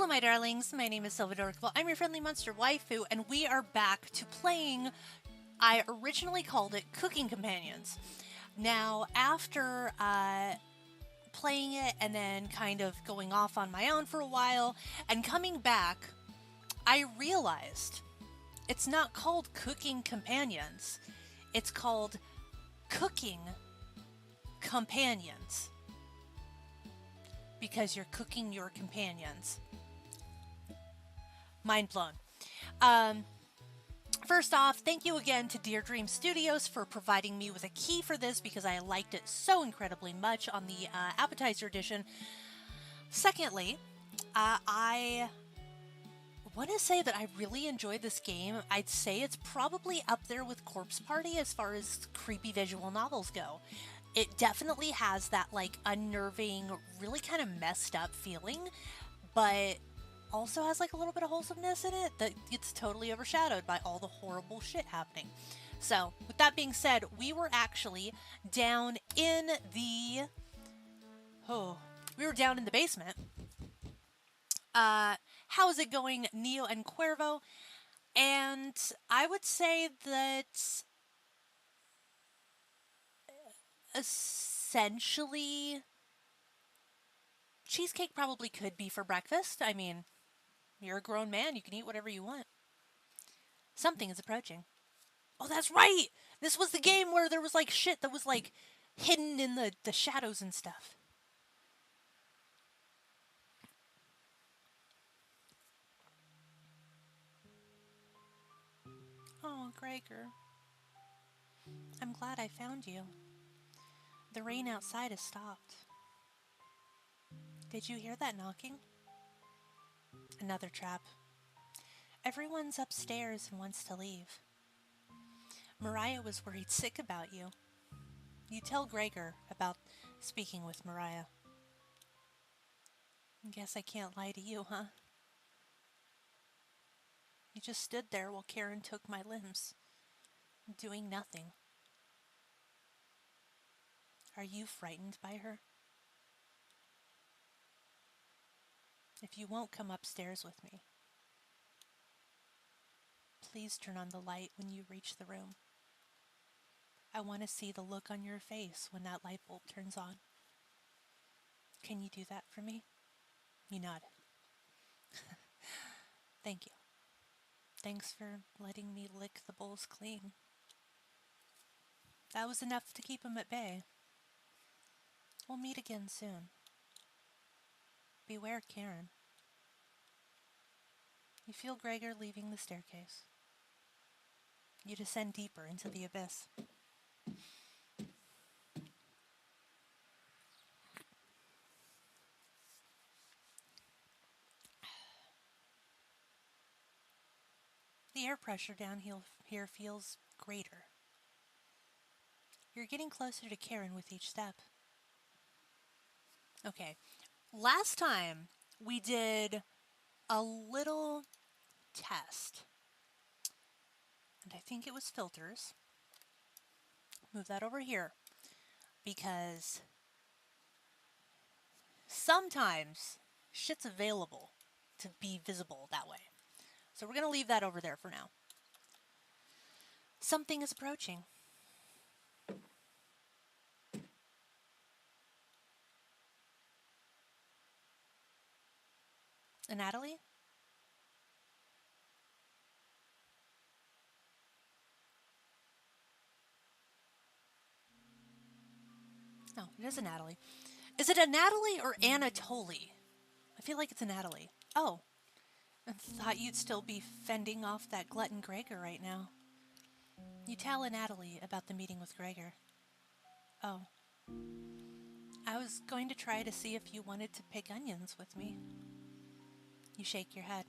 Hello, my darlings. My name is Silvadorkable. I'm your friendly monster waifu, and we are back to playing. I originally called it Cooking Companions. Now, after playing it and then kind of going off on my own for a while and coming back, I realized it's not called Cooking Companions. It's called Cooking Companions. Because you're cooking your companions. Mind blown. First off, thank you again to Dear Dream Studios for providing me with a key for this because I liked it so incredibly much on the appetizer edition. Secondly, I want to say that I really enjoyed this game. I'd say it's probably up there with Corpse Party as far as creepy visual novels go. It definitely has that, like, unnerving, really kind of messed up feeling, but also has, like, a little bit of wholesomeness in it that gets totally overshadowed by all the horrible shit happening. So, with that being said, we were actually down in the... we were down in the basement. How's it going, Neo and Cuervo? And I would say that... essentially, cheesecake probably could be for breakfast. I mean, you're a grown man. You can eat whatever you want. Something is approaching. Oh, that's right! This was the game where there was, like, shit that was, like, hidden in the shadows and stuff. Oh, Gregor. I'm glad I found you. The rain outside has stopped. Did you hear that knocking? Another trap. Everyone's upstairs and wants to leave. Mariah was worried sick about you. You tell Gregor about speaking with Mariah. Guess I can't lie to you, huh? You just stood there while Karen took my limbs, doing nothing. Are you frightened by her? If you won't come upstairs with me, please turn on the light when you reach the room. I want to see the look on your face when that light bulb turns on. Can you do that for me? You nod. Thank you. Thanks for letting me lick the bowls clean. That was enough to keep him at bay. We'll meet again soon. Beware Karen. You feel Gregor leaving the staircase. You descend deeper into the abyss. The air pressure down here feels greater. You're getting closer to Karen with each step. Okay, last time we did a little test. And I think it was filters. Move that over here. Because sometimes shit's available to be visible that way. So we're going to leave that over there for now. Something is approaching. Natalie? No, it is a Natalie. Is it a Natalie or Anatoly? I feel like it's a Natalie. Oh. I thought you'd still be fending off that glutton Gregor right now. You tell Natalie about the meeting with Gregor. Oh. I was going to try to see if you wanted to pick onions with me. You shake your head.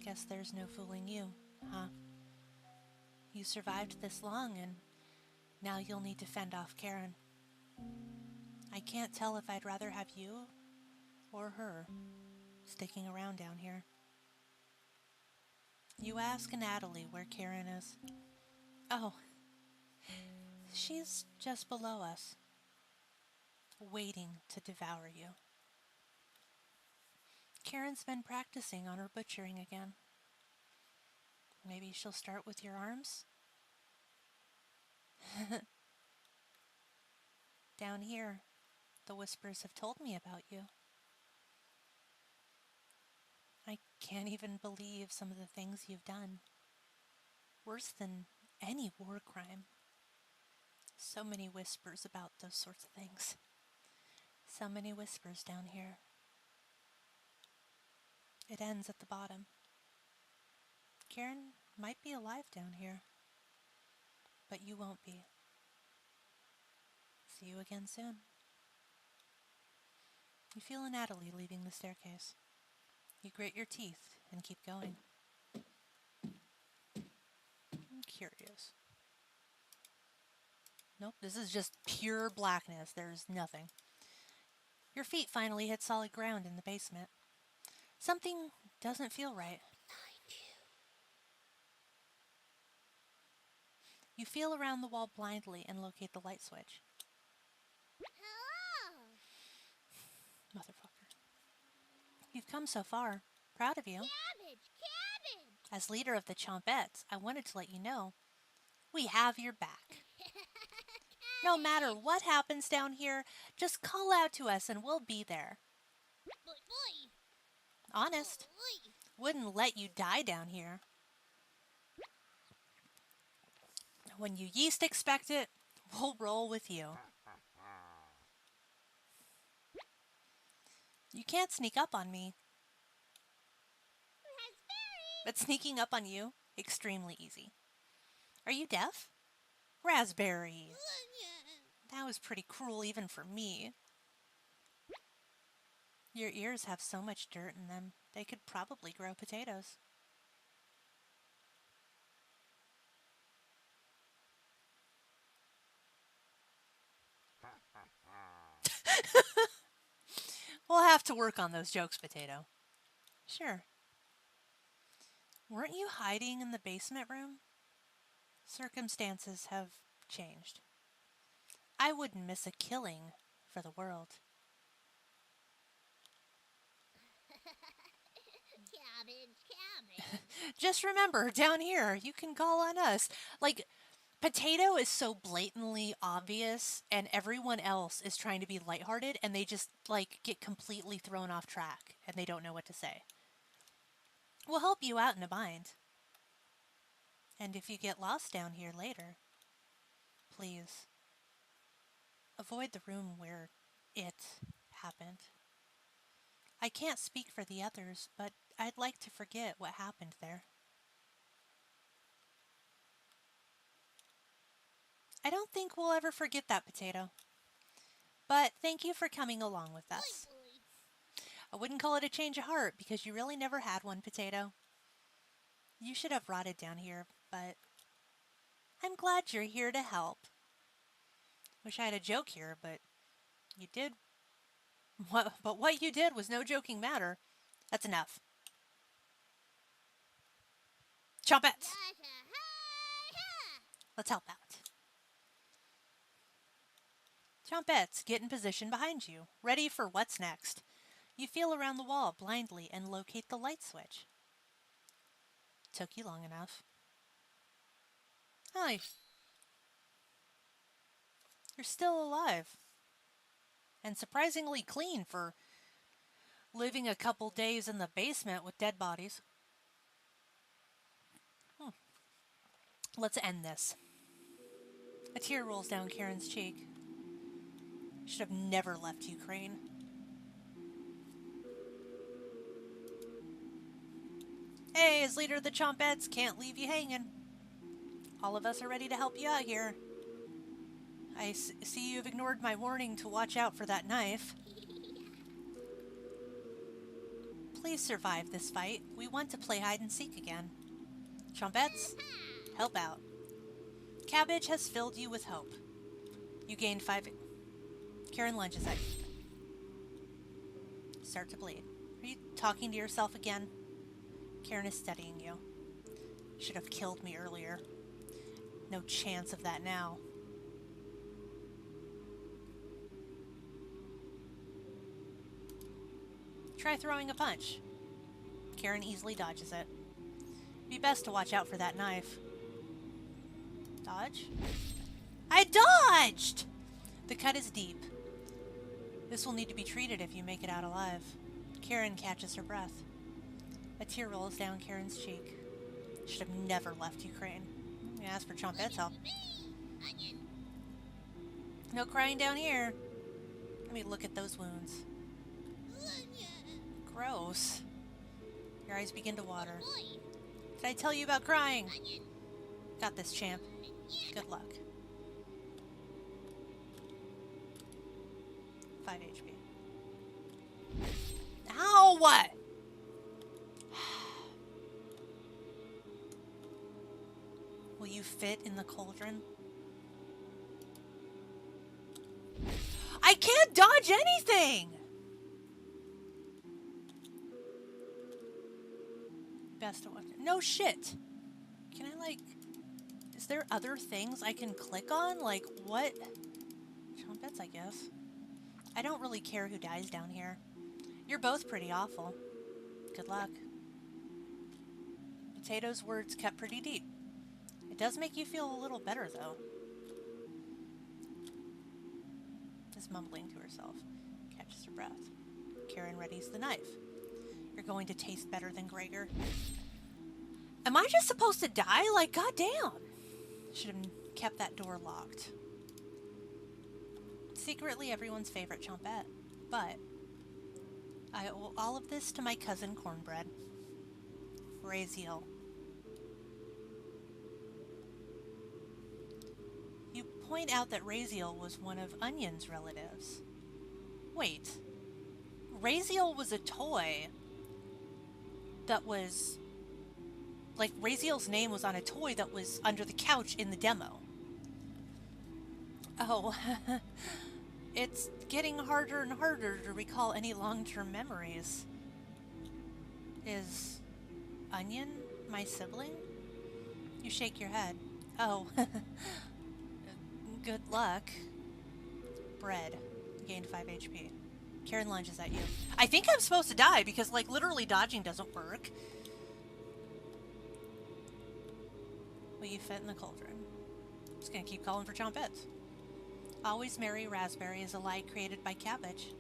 Guess there's no fooling you, huh? You survived this long and now you'll need to fend off Karen. I can't tell if I'd rather have you or her sticking around down here. You ask Natalie where Karen is. Oh, she's just below us, waiting to devour you. Karen's been practicing on her butchering again. Maybe she'll start with your arms? Down here, the whispers have told me about you. I can't even believe some of the things you've done. Worse than any war crime. So many whispers about those sorts of things. So many whispers down here. It ends at the bottom. Karen might be alive down here, but you won't be. See you again soon. You feel Natalie leaving the staircase. You grit your teeth and keep going. I'm curious. Nope, this is just pure blackness. There's nothing. Your feet finally hit solid ground in the basement. Something doesn't feel right. You feel around the wall blindly and locate the light switch. Hello! Motherfucker. You've come so far. Proud of you. Cabbage! Cabbage! As leader of the Chompettes, I wanted to let you know we have your back. No matter what happens down here, just call out to us and we'll be there. Boy. Honest. Boy. Wouldn't let you die down here. When you yeast expect it, we'll roll with you. You can't sneak up on me. Raspberry! But sneaking up on you, extremely easy. Are you deaf? Raspberry. That was pretty cruel even for me. Your ears have so much dirt in them, they could probably grow potatoes. We'll have to work on those jokes, Potato. Sure. Weren't you hiding in the basement room? Circumstances have changed. I wouldn't miss a killing for the world. Cabbage. Just remember, down here, you can call on us. Like, Potato is so blatantly obvious, and everyone else is trying to be lighthearted, and they just, like, get completely thrown off track, and they don't know what to say. We'll help you out in a bind. And if you get lost down here later, please, avoid the room where it happened. I can't speak for the others, but I'd like to forget what happened there. I don't think we'll ever forget that, Potato. But thank you for coming along with us. I wouldn't call it a change of heart because you really never had one, Potato. You should have rotted down here, but I'm glad you're here to help. Wish I had a joke here, but you did. But what you did was no joking matter. That's enough. Chompettes! Let's help out. Chompettes, get in position behind you, ready for what's next. You feel around the wall blindly and locate the light switch. Took you long enough. Hi. You're still alive. And surprisingly clean for living a couple days in the basement with dead bodies. Let's end this. A tear rolls down Karen's cheek. Should have never left Ukraine. Hey, as leader of the Chompettes, can't leave you hanging. All of us are ready to help you out here. I see you've ignored my warning to watch out for that knife. Please survive this fight. We want to play hide and seek again. Chompettes, help out. Cabbage has filled you with hope. You gained 5... Karen lunges at you. Start to bleed. Are you talking to yourself again? Karen is studying you. Should have killed me earlier. No chance of that now. Try throwing a punch. Karen easily dodges it. Be best to watch out for that knife. Dodge? I dodged! The cut is deep. This will need to be treated if you make it out alive. Karen catches her breath. A tear rolls down Karen's cheek. Should have never left Ukraine. I asked for Chompette's help. No crying down here. Let me look at those wounds. Gross. Your eyes begin to water. Did I tell you about crying? Got this, champ. Good luck. 5 HP. Ow! What? Will you fit in the cauldron? I can't dodge anything! Best to watch it. No shit! Can I, like... Is there other things I can click on? Like, what? Chompette's, I guess. I don't really care who dies down here. You're both pretty awful. Good luck. Potato's words cut pretty deep. It does make you feel a little better, though. Is mumbling to herself. Catches her breath. Karen readies the knife. You're going to taste better than Gregor. Am I just supposed to die? Like, goddamn! Should have kept that door locked. Secretly everyone's favorite Chompette. But I owe all of this to my cousin Cornbread. Raziel. You point out that Raziel was one of Onion's relatives. Wait. Raziel was a toy that was... Like, Raziel's name was on a toy that was under the couch in the demo. Oh, it's getting harder and harder to recall any long-term memories. Is Onion my sibling? You shake your head. Oh, good luck. Bread. Gained 5 HP. Karen lunges at you. I think I'm supposed to die because, like, literally dodging doesn't work. Will you fit in the cauldron? I'm just gonna keep calling for Chompette's. Always Merry Raspberry is a lie created by Cabbage.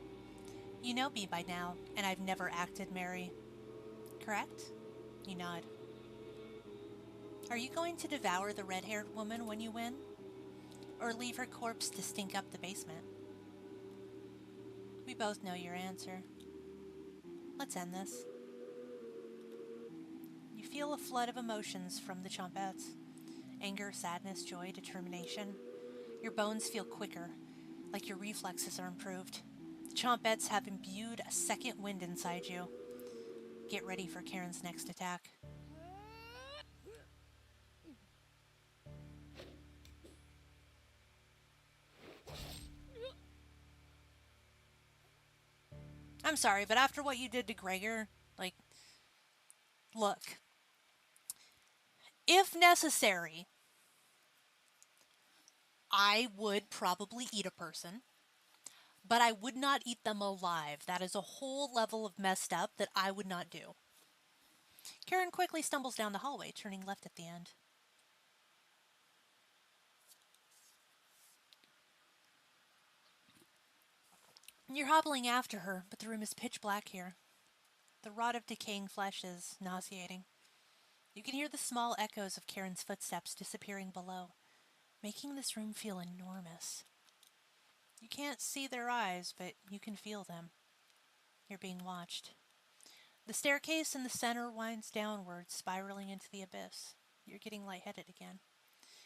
You know me by now, and I've never acted merry. Correct? You nod. Are you going to devour the red-haired woman when you win? Or leave her corpse to stink up the basement? We both know your answer. Let's end this. You feel a flood of emotions from the Chompettes. Anger, sadness, joy, determination. Your bones feel quicker, like your reflexes are improved. The Chompettes have imbued a second wind inside you. Get ready for Karen's next attack. I'm sorry, but after what you did to Gregor, like, look. If necessary, I would probably eat a person, but I would not eat them alive. That is a whole level of messed up that I would not do. Karen quickly stumbles down the hallway, turning left at the end. You're hobbling after her, but the room is pitch black here. The rot of decaying flesh is nauseating. You can hear the small echoes of Karen's footsteps disappearing below, making this room feel enormous. You can't see their eyes, but you can feel them. You're being watched. The staircase in the center winds downward, spiraling into the abyss. You're getting lightheaded again.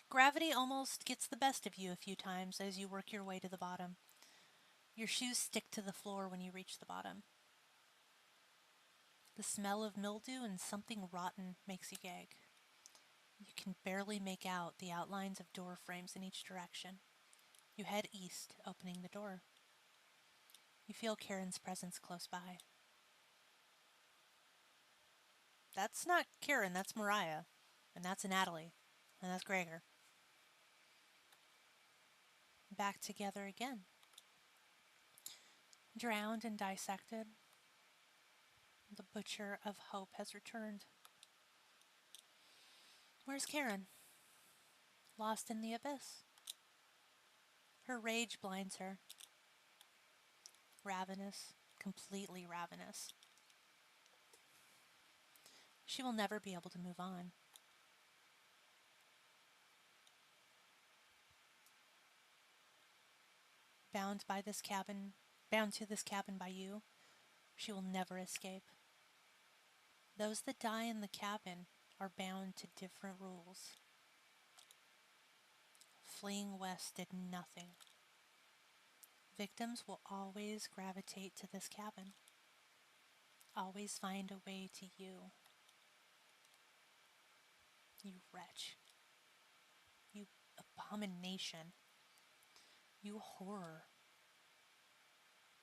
Gravity almost gets the best of you a few times as you work your way to the bottom. Your shoes stick to the floor when you reach the bottom. The smell of mildew and something rotten makes you gag. You can barely make out the outlines of door frames in each direction. You head east, opening the door. You feel Karen's presence close by. That's not Karen, that's Mariah. And that's Natalie. And that's Gregor. Back together again. Drowned and dissected. The Butcher of Hope has returned. Where's Karen? Lost in the abyss. Her rage blinds her. Ravenous, completely ravenous. She will never be able to move on. Bound to this cabin by you, she will never escape. Those that die in the cabin are bound to different rules. Fleeing west did nothing. Victims will always gravitate to this cabin. Always find a way to you. You wretch. You abomination. You horror.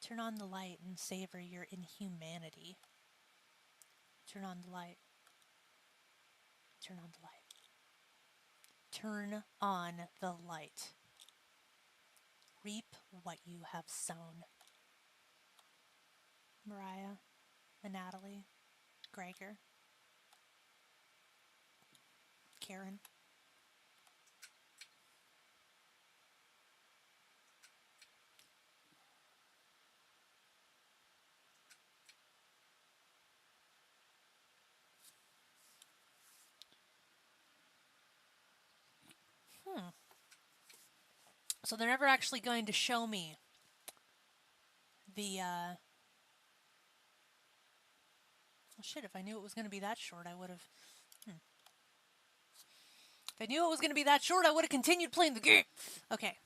Turn on the light and savor your inhumanity. Turn on the light. Turn on the light. Turn on the light. Reap what you have sown. Mariah, and Natalie, Gregor, Karen. So they're never actually going to show me the, well, shit, if I knew it was going to be that short, I would have, If I knew it was going to be that short, I would have continued playing the game. Okay.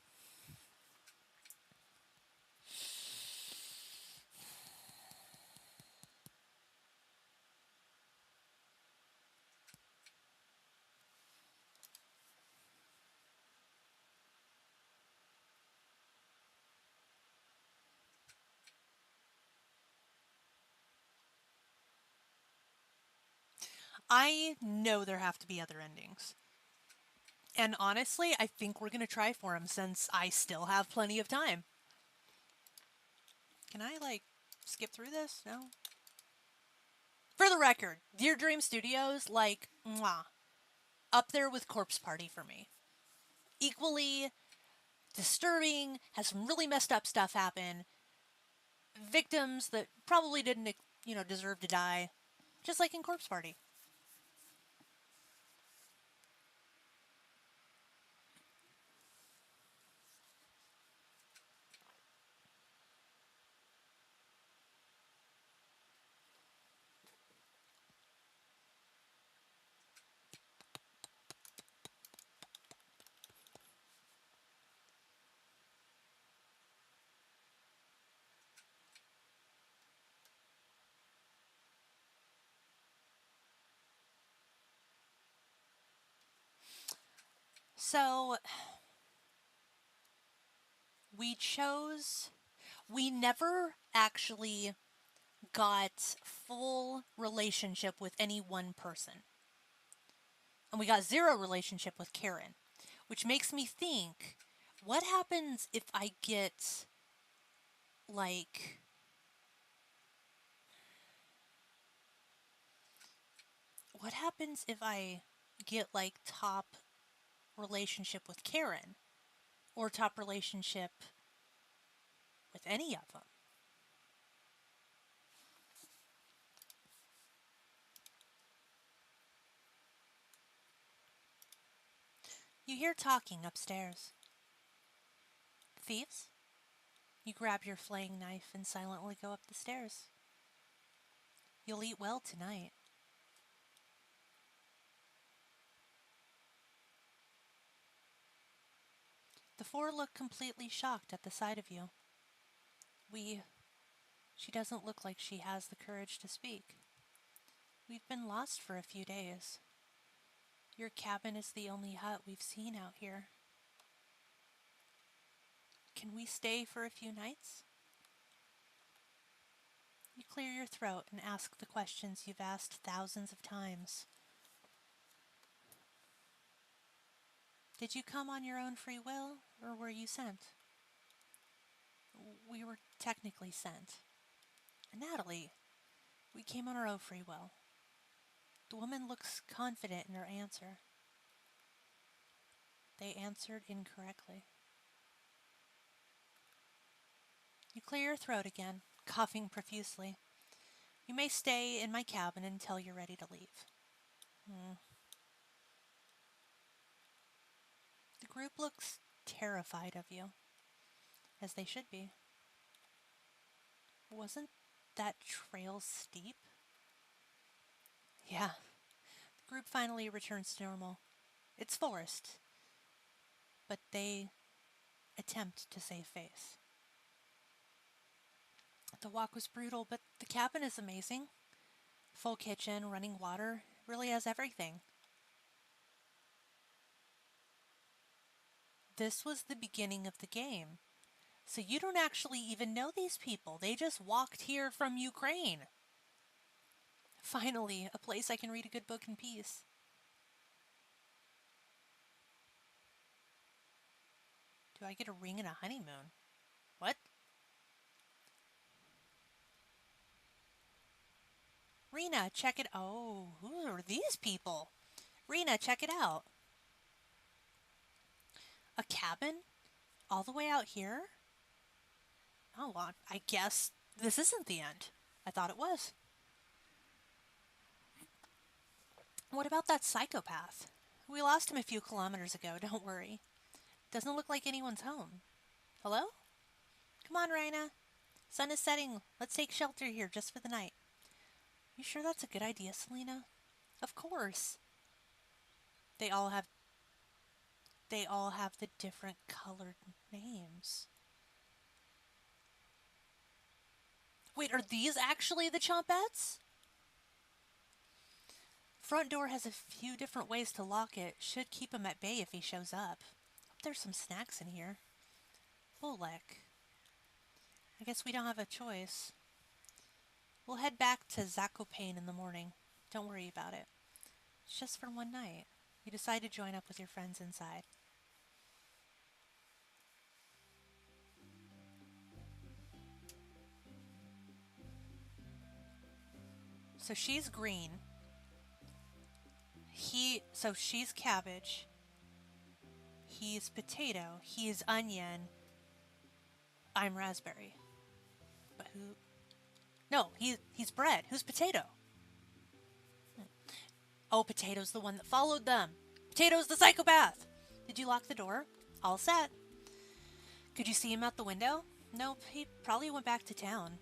I know there have to be other endings. And honestly, I think we're going to try for them since I still have plenty of time. Can I, like, skip through this? No? For the record, Dear Dream Studios, like, mwah, up there with Corpse Party for me. Equally disturbing, has some really messed up stuff happen. Victims that probably didn't, deserve to die. Just like in Corpse Party. So, we never actually got full relationship with any one person. And we got zero relationship with Karen, which makes me think, what happens if I get, like, top relationship with Karen? Or top relationship with any of them? You hear talking upstairs. Thieves? You grab your flaying knife and silently go up the stairs. You'll eat well tonight. The four look completely shocked at the sight of you. She doesn't look like she has the courage to speak. We've been lost for a few days. Your cabin is the only hut we've seen out here. Can we stay for a few nights? You clear your throat and ask the questions you've asked thousands of times. Did you come on your own free will, or were you sent? We were technically sent. Natalie, We came on our own free will. The woman looks confident in her answer. They answered incorrectly. You clear your throat again, coughing profusely. You may stay in my cabin until you're ready to leave. The group looks terrified of you, as they should be. Wasn't that trail steep? Yeah. The group finally returns to normal. It's forest, but they attempt to save face. The walk was brutal, but the cabin is amazing. Full kitchen, running water, really has everything. This was the beginning of the game. So you don't actually even know these people. They just walked here from Ukraine. Finally, a place I can read a good book in peace. Do I get a ring and a honeymoon? What? Rena, check it. Oh, who are these people? Rena, check it out. A cabin? All the way out here? Oh, well, I guess this isn't the end. I thought it was. What about that psychopath? We lost him a few kilometers ago, don't worry. Doesn't look like anyone's home. Hello? Come on, Raina. Sun is setting. Let's take shelter here just for the night. You sure that's a good idea, Selena? Of course. They all have the different colored names. Wait, are these actually the Chompettes? Front door has a few different ways to lock it. Should keep him at bay if he shows up. Hope there's some snacks in here. Bolek. I guess we don't have a choice. We'll head back to Zakopane in the morning. Don't worry about it. It's just for one night. You decide to join up with your friends inside. So she's green. So she's cabbage. He's potato. He's onion. I'm raspberry. But who? No, he's bread. Who's potato? Oh, potato's the one that followed them. Potato's the psychopath. Did you lock the door? All set. Could you see him out the window? Nope, he probably went back to town.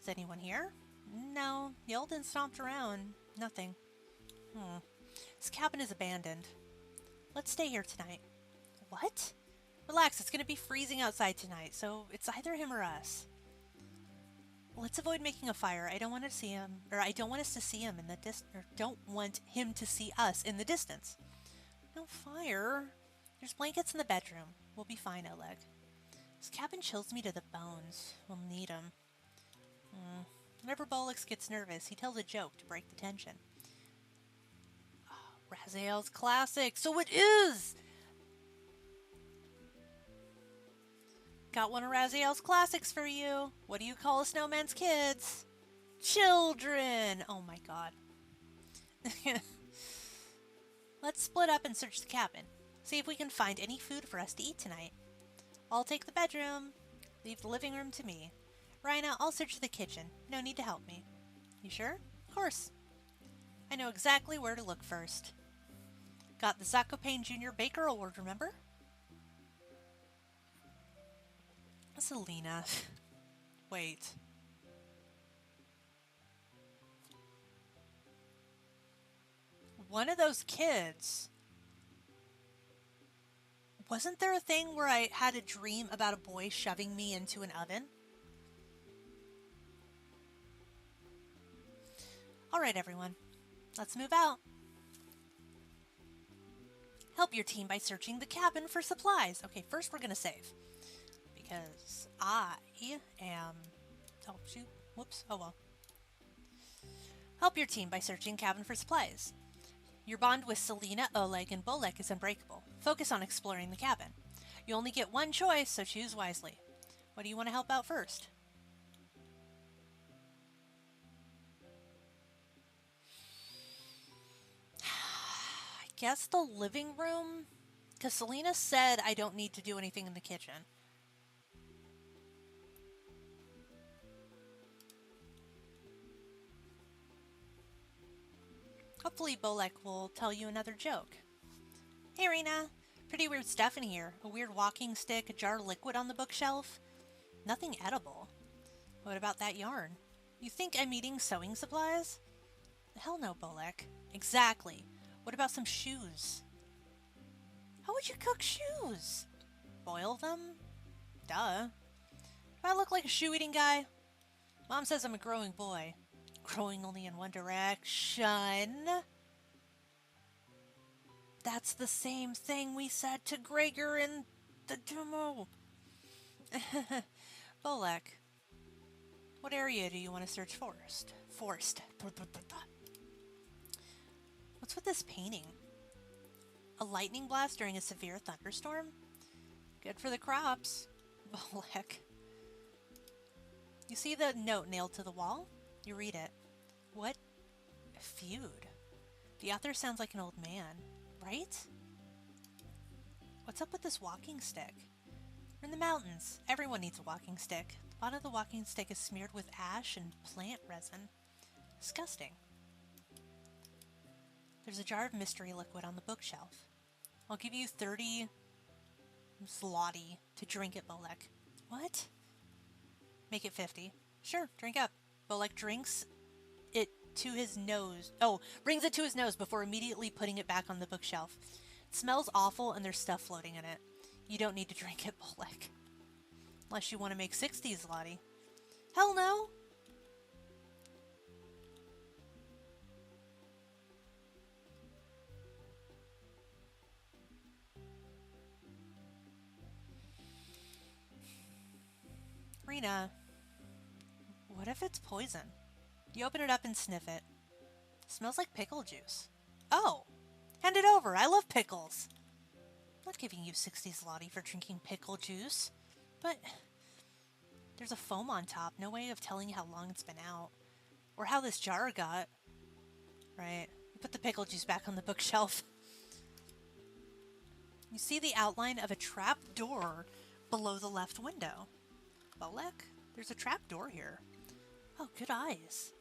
Is anyone here? No, yelled and stomped around. Nothing. This cabin is abandoned. Let's stay here tonight. What? Relax, it's going to be freezing outside tonight, so it's either him or us. Let's avoid making a fire. I don't want to see him, or I don't want us to see him in the don't want him to see us in the distance. No fire. There's blankets in the bedroom. We'll be fine, Oleg. This cabin chills me to the bones. We'll need him. Whenever Bolix gets nervous, he tells a joke to break the tension. Oh, Raziel's classic. So it is! Got one of Raziel's classics for you. What do you call a snowman's kids? Children! Oh my god. Let's split up and search the cabin. See if we can find any food for us to eat tonight. I'll take the bedroom. Leave the living room to me. Raina, I'll search the kitchen. No need to help me. You sure? Of course. I know exactly where to look first. Got the Zakopane Jr. Baker Award, remember? Selena. Wait. One of those kids. Wasn't there a thing where I had a dream about a boy shoving me into an oven? Alright, everyone. Let's move out. Help your team by searching the cabin for supplies. Okay, first we're going to save. Because I am... Oh, shoot. Whoops. Oh, well. Help your team by searching cabin for supplies. Your bond with Selena, Oleg, and Bolek is unbreakable. Focus on exploring the cabin. You only get one choice, so choose wisely. What do you want to help out first? guess the living room? Because Selena said I don't need to do anything in the kitchen. Hopefully Bolek will tell you another joke. Hey Rena, pretty weird stuff in here. A weird walking stick, a jar of liquid on the bookshelf. Nothing edible. What about that yarn? You think I'm eating sewing supplies? Hell no, Bolek. Exactly. What about some shoes? How would you cook shoes? Boil them? Duh. Do I look like a shoe-eating guy? Mom says I'm a growing boy. Growing only in one direction. That's the same thing we said to Gregor in the demo. Bolek, what area do you want to search first? Forest. What's with this painting? A lightning blast during a severe thunderstorm? Good for the crops. Bolek. You see the note nailed to the wall? You read it. What feud? The author sounds like an old man, right? What's up with this walking stick? We're in the mountains. Everyone needs a walking stick. The bottom of the walking stick is smeared with ash and plant resin. Disgusting. There's a jar of mystery liquid on the bookshelf. I'll give you 30 zloty to drink it, Bolek. What? Make it 50. Sure, drink up. Bolek drinks it to his nose. Oh, brings it to his nose before immediately putting it back on the bookshelf. It smells awful and there's stuff floating in it. You don't need to drink it, Bolek. Unless you want to make 60 zloty. Hell no! Rena, what if it's poison? You open it up and sniff it. It smells like pickle juice. Oh! Hand it over! I love pickles! I'm not giving you 60 zloty for drinking pickle juice. But there's a foam on top. No way of telling how long it's been out. Or how this jar got. Right. You put the pickle juice back on the bookshelf. You see the outline of a trap door below the left window. Bolek, there's a trap door here. Oh, good eyes.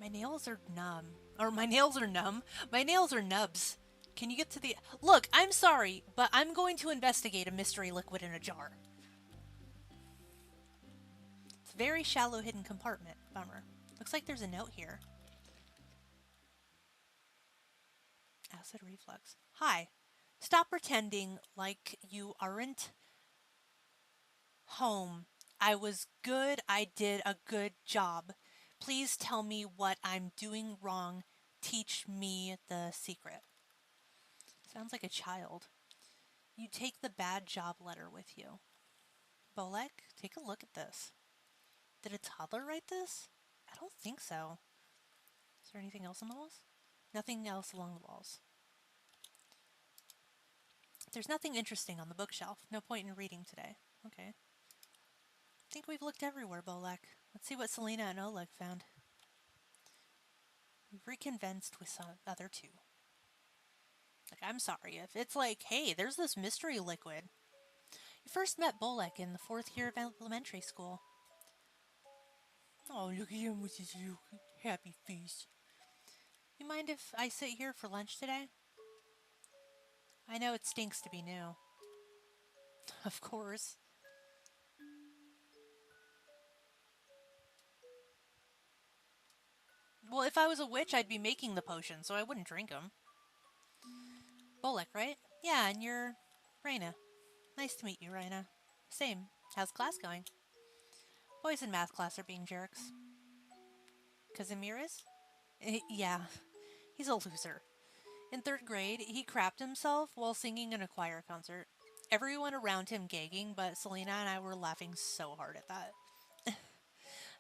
My nails are numb. Or my nails are numb. My nails are nubs. Can you get to the... Look, I'm sorry, but I'm going to investigate a mystery liquid in a jar. It's a very shallow hidden compartment. Bummer. Looks like there's a note here. Acid reflux. Hi. Stop pretending like you aren't home. I was good. I did a good job. Please tell me what I'm doing wrong. Teach me the secret. Sounds like a child. You take the bad job letter with you. Bolek, take a look at this. Did a toddler write this? I don't think so. Is there anything else on the walls? Nothing else along the walls. There's nothing interesting on the bookshelf. No point in reading today. Okay. I think we've looked everywhere, Bolek. Let's see what Selena and Oleg found. We've reconvinced with some other two. Like, I'm sorry if it's like, hey, there's this mystery liquid. You first met Bolek in the 4th year of elementary school. Oh, look at him with his happy face. You mind if I sit here for lunch today? I know it stinks to be new. Of course. Well, if I was a witch, I'd be making the potion, so I wouldn't drink them. Bolek, right? Yeah, and you're Rena. Nice to meet you, Rena. Same. How's class going? Boys in math class are being jerks. Casimir is? Yeah, he's a loser. In 3rd grade, he crapped himself while singing in a choir concert. Everyone around him gagging, but Selena and I were laughing so hard at that.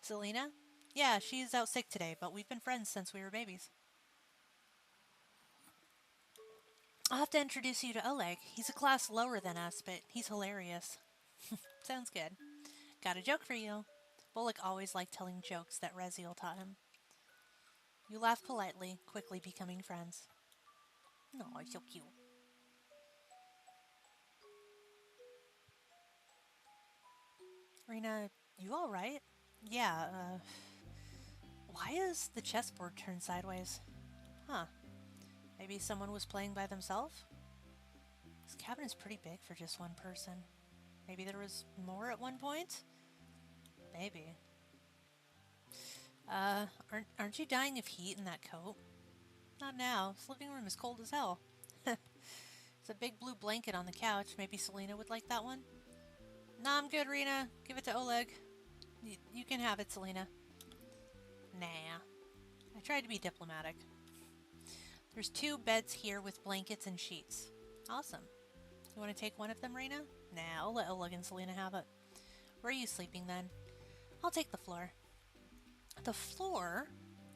Selena? Yeah, she's out sick today, but we've been friends since we were babies. I'll have to introduce you to Oleg. He's a class lower than us, but he's hilarious. Sounds good. Got a joke for you. Bolek always liked telling jokes that Reziel taught him. You laugh politely, quickly becoming friends. No, he's so cute. Rena, you alright? Yeah, why is the chessboard turned sideways? Huh. Maybe someone was playing by themselves? This cabin is pretty big for just one person. Maybe there was more at one point? Maybe. Aren't you dying of heat in that coat? Not now. This living room is cold as hell. It's a big blue blanket on the couch. Maybe Selena would like that one? Nah, I'm good, Rena. Give it to Oleg. You can have it, Selena. Nah. I tried to be diplomatic. There's 2 beds here with blankets and sheets. Awesome. You want to take one of them, Rena? Nah, I'll let Oleg and Selena have it. Where are you sleeping then? I'll take the floor. The floor?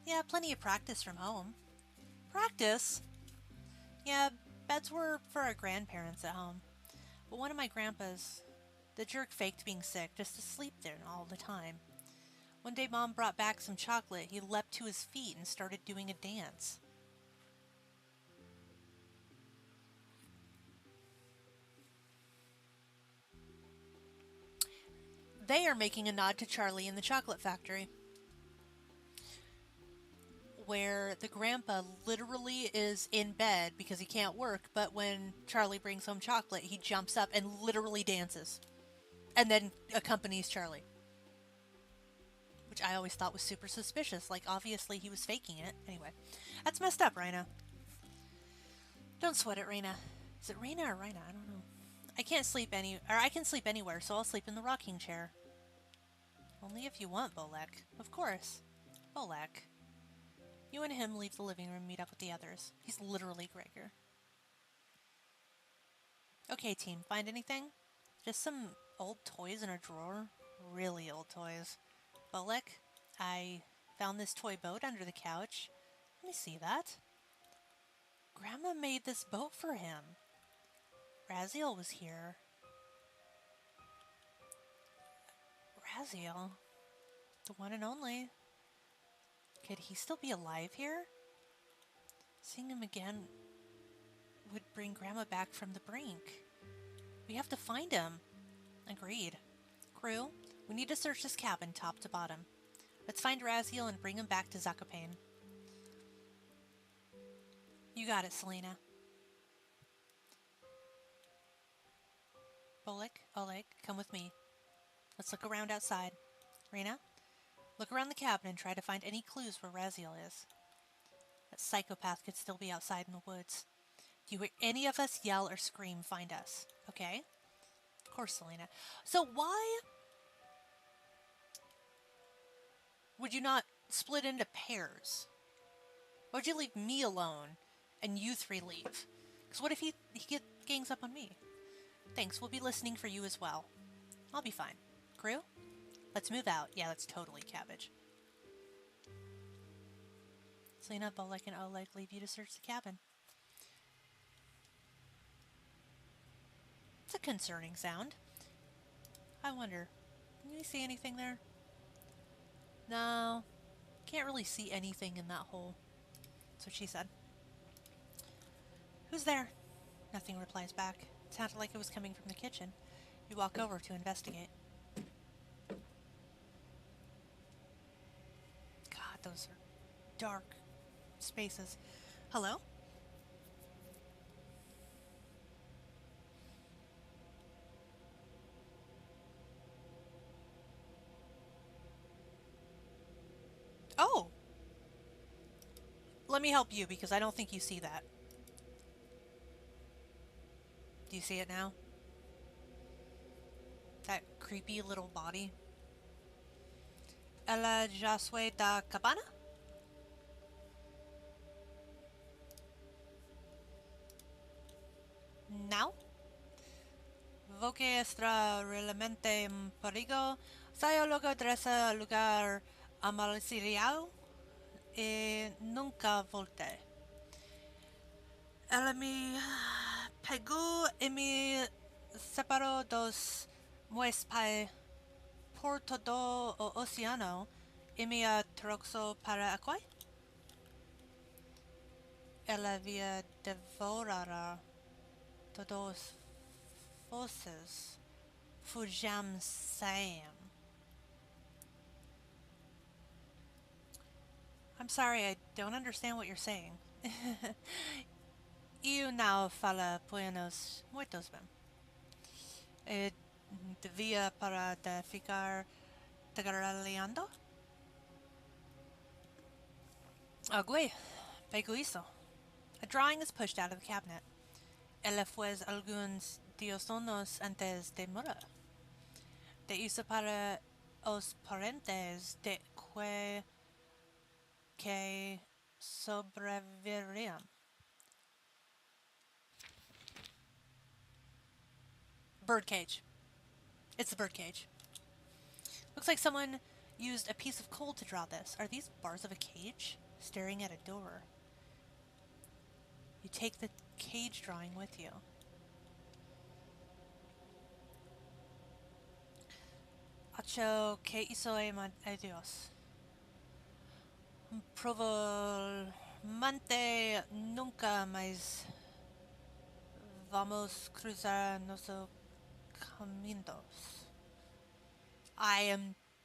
Yeah, plenty of practice from home. Practice? Yeah, beds were for our grandparents at home. But one of my grandpas, the jerk, faked being sick just to sleep there all the time. One day Mom brought back some chocolate. He leapt to his feet and started doing a dance. They are making a nod to Charlie in the chocolate factory, where the grandpa literally is in bed because he can't work, but when Charlie brings home chocolate, he jumps up and literally dances, and then accompanies Charlie. Which I always thought was super suspicious, like obviously he was faking it. Anyway, that's messed up, Rhina. Don't sweat it, Rhina. Is it Rhina or Rhina? I don't know. I can sleep anywhere, so I'll sleep in the rocking chair. Only if you want, Bolek. Of course. Bolek. You and him leave the living room, meet up with the others. He's literally Gregor. Okay, team, find anything? Just some old toys in a drawer. Really old toys. Bolek, I found this toy boat under the couch. Let me see that. Grandma made this boat for him. Raziel was here. Raziel? The one and only. Could he still be alive here? Seeing him again would bring Grandma back from the brink. We have to find him. Agreed. Crew, we need to search this cabin top to bottom. Let's find Raziel and bring him back to Zakopane. You got it, Selena. Bolek, Oleg, come with me. Let's look around outside. Rena, look around the cabin and try to find any clues where Raziel is. That psychopath could still be outside in the woods. If you hear any of us yell or scream, find us. Okay? Of course, Selena. So why would you not split into pairs? Why would you leave me alone and you 3 leave? Because what if he gangs up on me? Thanks, we'll be listening for you as well. I'll be fine. Crew? Let's move out. Yeah, that's totally cabbage. Selena, Bolek, and Oleg leave you to search the cabin. It's a concerning sound. I wonder, can you see anything there? No, can't really see anything in that hole. That's what she said. Who's there? Nothing replies back. It sounded like it was coming from the kitchen. You walk over to investigate. God, those are dark spaces. Hello? Oh! Let me help you because I don't think you see that. Do you see it now? That creepy little body. Ela já foi da cabana? Now? Voque extra realmente en perigo. Sayo logo dresa lugar amaliciado e nunca voltei. Ela me pegou e me separou dos meus pais por todo o oceano e me trouxe para aqui. ela havia devorara todos vocês. Fujam Sam. I'm sorry, I don't understand what you're saying. Eu não falo buenos muitos bem. E devia parar de ficar tagareleando? Agui, pego isso. A drawing is pushed out of the cabinet. Ela fue alguns dias antes de morir. De isso para os parentes de que sobreviveriam. Birdcage. It's the birdcage. Looks like someone used a piece of coal to draw this. Are these bars of a cage? Staring at a door. You take the cage drawing with you. Acho que isso é adiós. Provavelmente nunca mais vamos cruzar nossos caminos.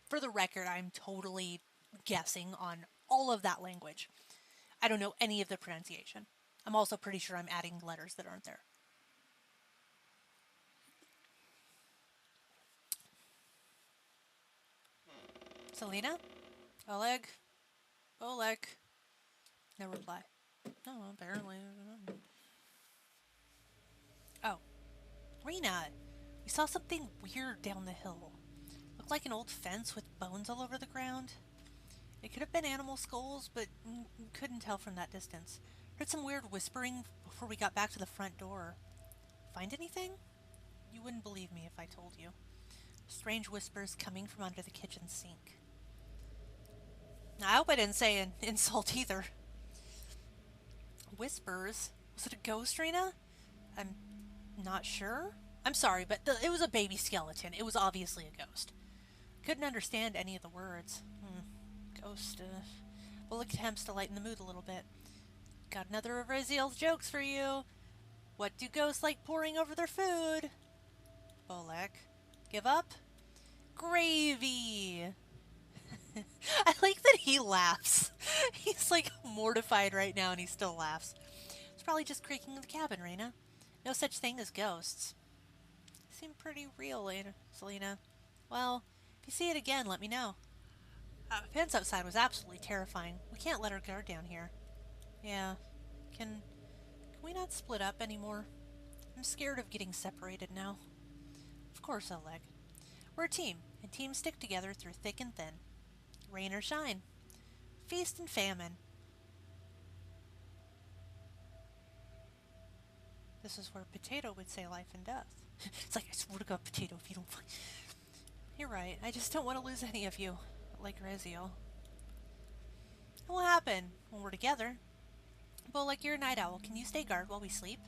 For the record, I'm totally guessing on all of that language. I don't know any of the pronunciation. I'm also pretty sure I'm adding letters that aren't there. Selena? Oleg? Oleg? No reply. No, apparently. Oh. Rena! We saw something weird down the hill. Looked like an old fence with bones all over the ground. It could have been animal skulls, but couldn't tell from that distance. Heard some weird whispering before we got back to the front door. Find anything? You wouldn't believe me if I told you. Strange whispers coming from under the kitchen sink. I hope I didn't say an insult either. Whispers? Was it a ghost, Rena? I'm not sure. I'm sorry, but it was a baby skeleton. It was obviously a ghost. Couldn't understand any of the words. Ghost, Bullock attempts to lighten the mood a little bit. Got another of Raziel's jokes for you. What do ghosts like pouring over their food? Bullock. Give up? Gravy! I like that he laughs. He's like mortified right now and he still laughs. It's probably just creaking in the cabin, Rena. No such thing as ghosts. Seem pretty real, Selena. Well, if you see it again, let me know. The fence outside was absolutely terrifying. We can't let our guard down here. Yeah. Can we not split up anymore? I'm scared of getting separated now. Of course, Oleg. We're a team, and teams stick together through thick and thin. Rain or shine. Feast and famine. This is where Potato would say life and death. It's like, I swear to God, Potato, if you don't find... You're right, I just don't want to lose any of you. Like Raziel. What will happen when we're together? Bolek, you're a night owl. Can you stay guard while we sleep?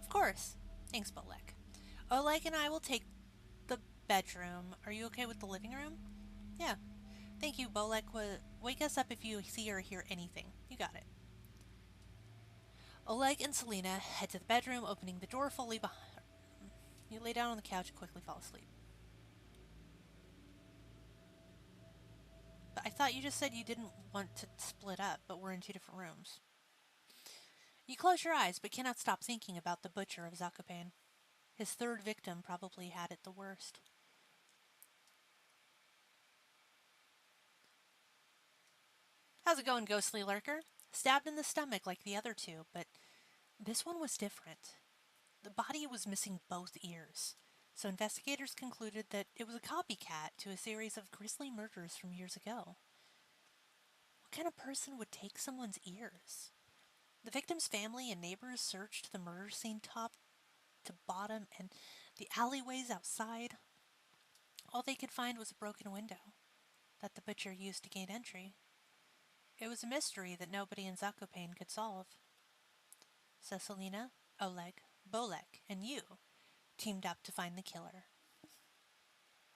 Of course. Thanks, Bolek. Oleg and I will take the bedroom. Are you okay with the living room? Yeah. Thank you, Bolek. Wake us up if you see or hear anything. You got it. Oleg and Selena head to the bedroom, opening the door fully behind. You lay down on the couch and quickly fall asleep. But I thought you just said you didn't want to split up, but we're in two different rooms. You close your eyes, but cannot stop thinking about the butcher of Zakopane. His third victim probably had it the worst. How's it going, ghostly lurker? Stabbed in the stomach like the other two, but this one was different. The body was missing both ears, so investigators concluded that it was a copycat to a series of grisly murders from years ago. What kind of person would take someone's ears? The victim's family and neighbors searched the murder scene top to bottom and the alleyways outside. All they could find was a broken window that the butcher used to gain entry. It was a mystery that nobody in Zakopane could solve. So Selena, Oleg, Bolek, and you teamed up to find the killer.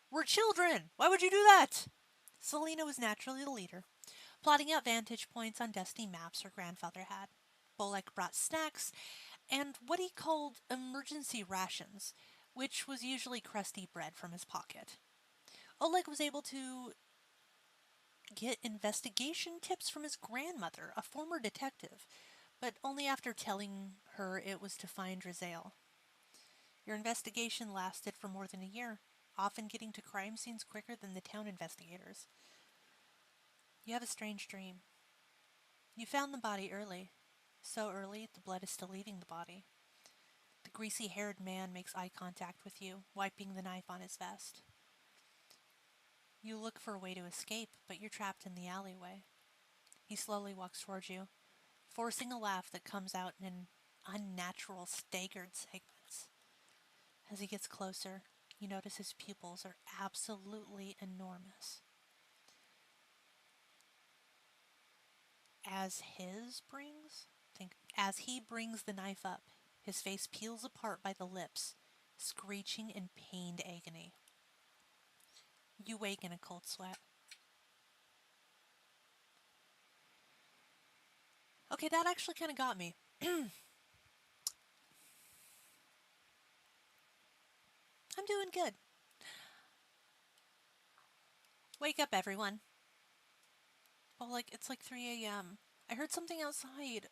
We're children! Why would you do that? Selena was naturally the leader, plotting out vantage points on dusty maps her grandfather had. Bolek brought snacks and what he called emergency rations, which was usually crusty bread from his pocket. Oleg was able to get investigation tips from his grandmother, a former detective, but only after telling her it was to find Rizal. Your investigation lasted for more than a year, often getting to crime scenes quicker than the town investigators. You have a strange dream. You found the body early. So early, the blood is still leaving the body. The greasy-haired man makes eye contact with you, wiping the knife on his vest. You look for a way to escape, but you're trapped in the alleyway. He slowly walks towards you, forcing a laugh that comes out in unnatural, staggered segments. As he gets closer, you notice his pupils are absolutely enormous. As he brings the knife up, his face peels apart by the lips, screeching in pained agony. You wake in a cold sweat. Okay, that actually kind of got me. I'm doing good. Wake up, everyone. Well, it's like 3 a.m. I heard something outside.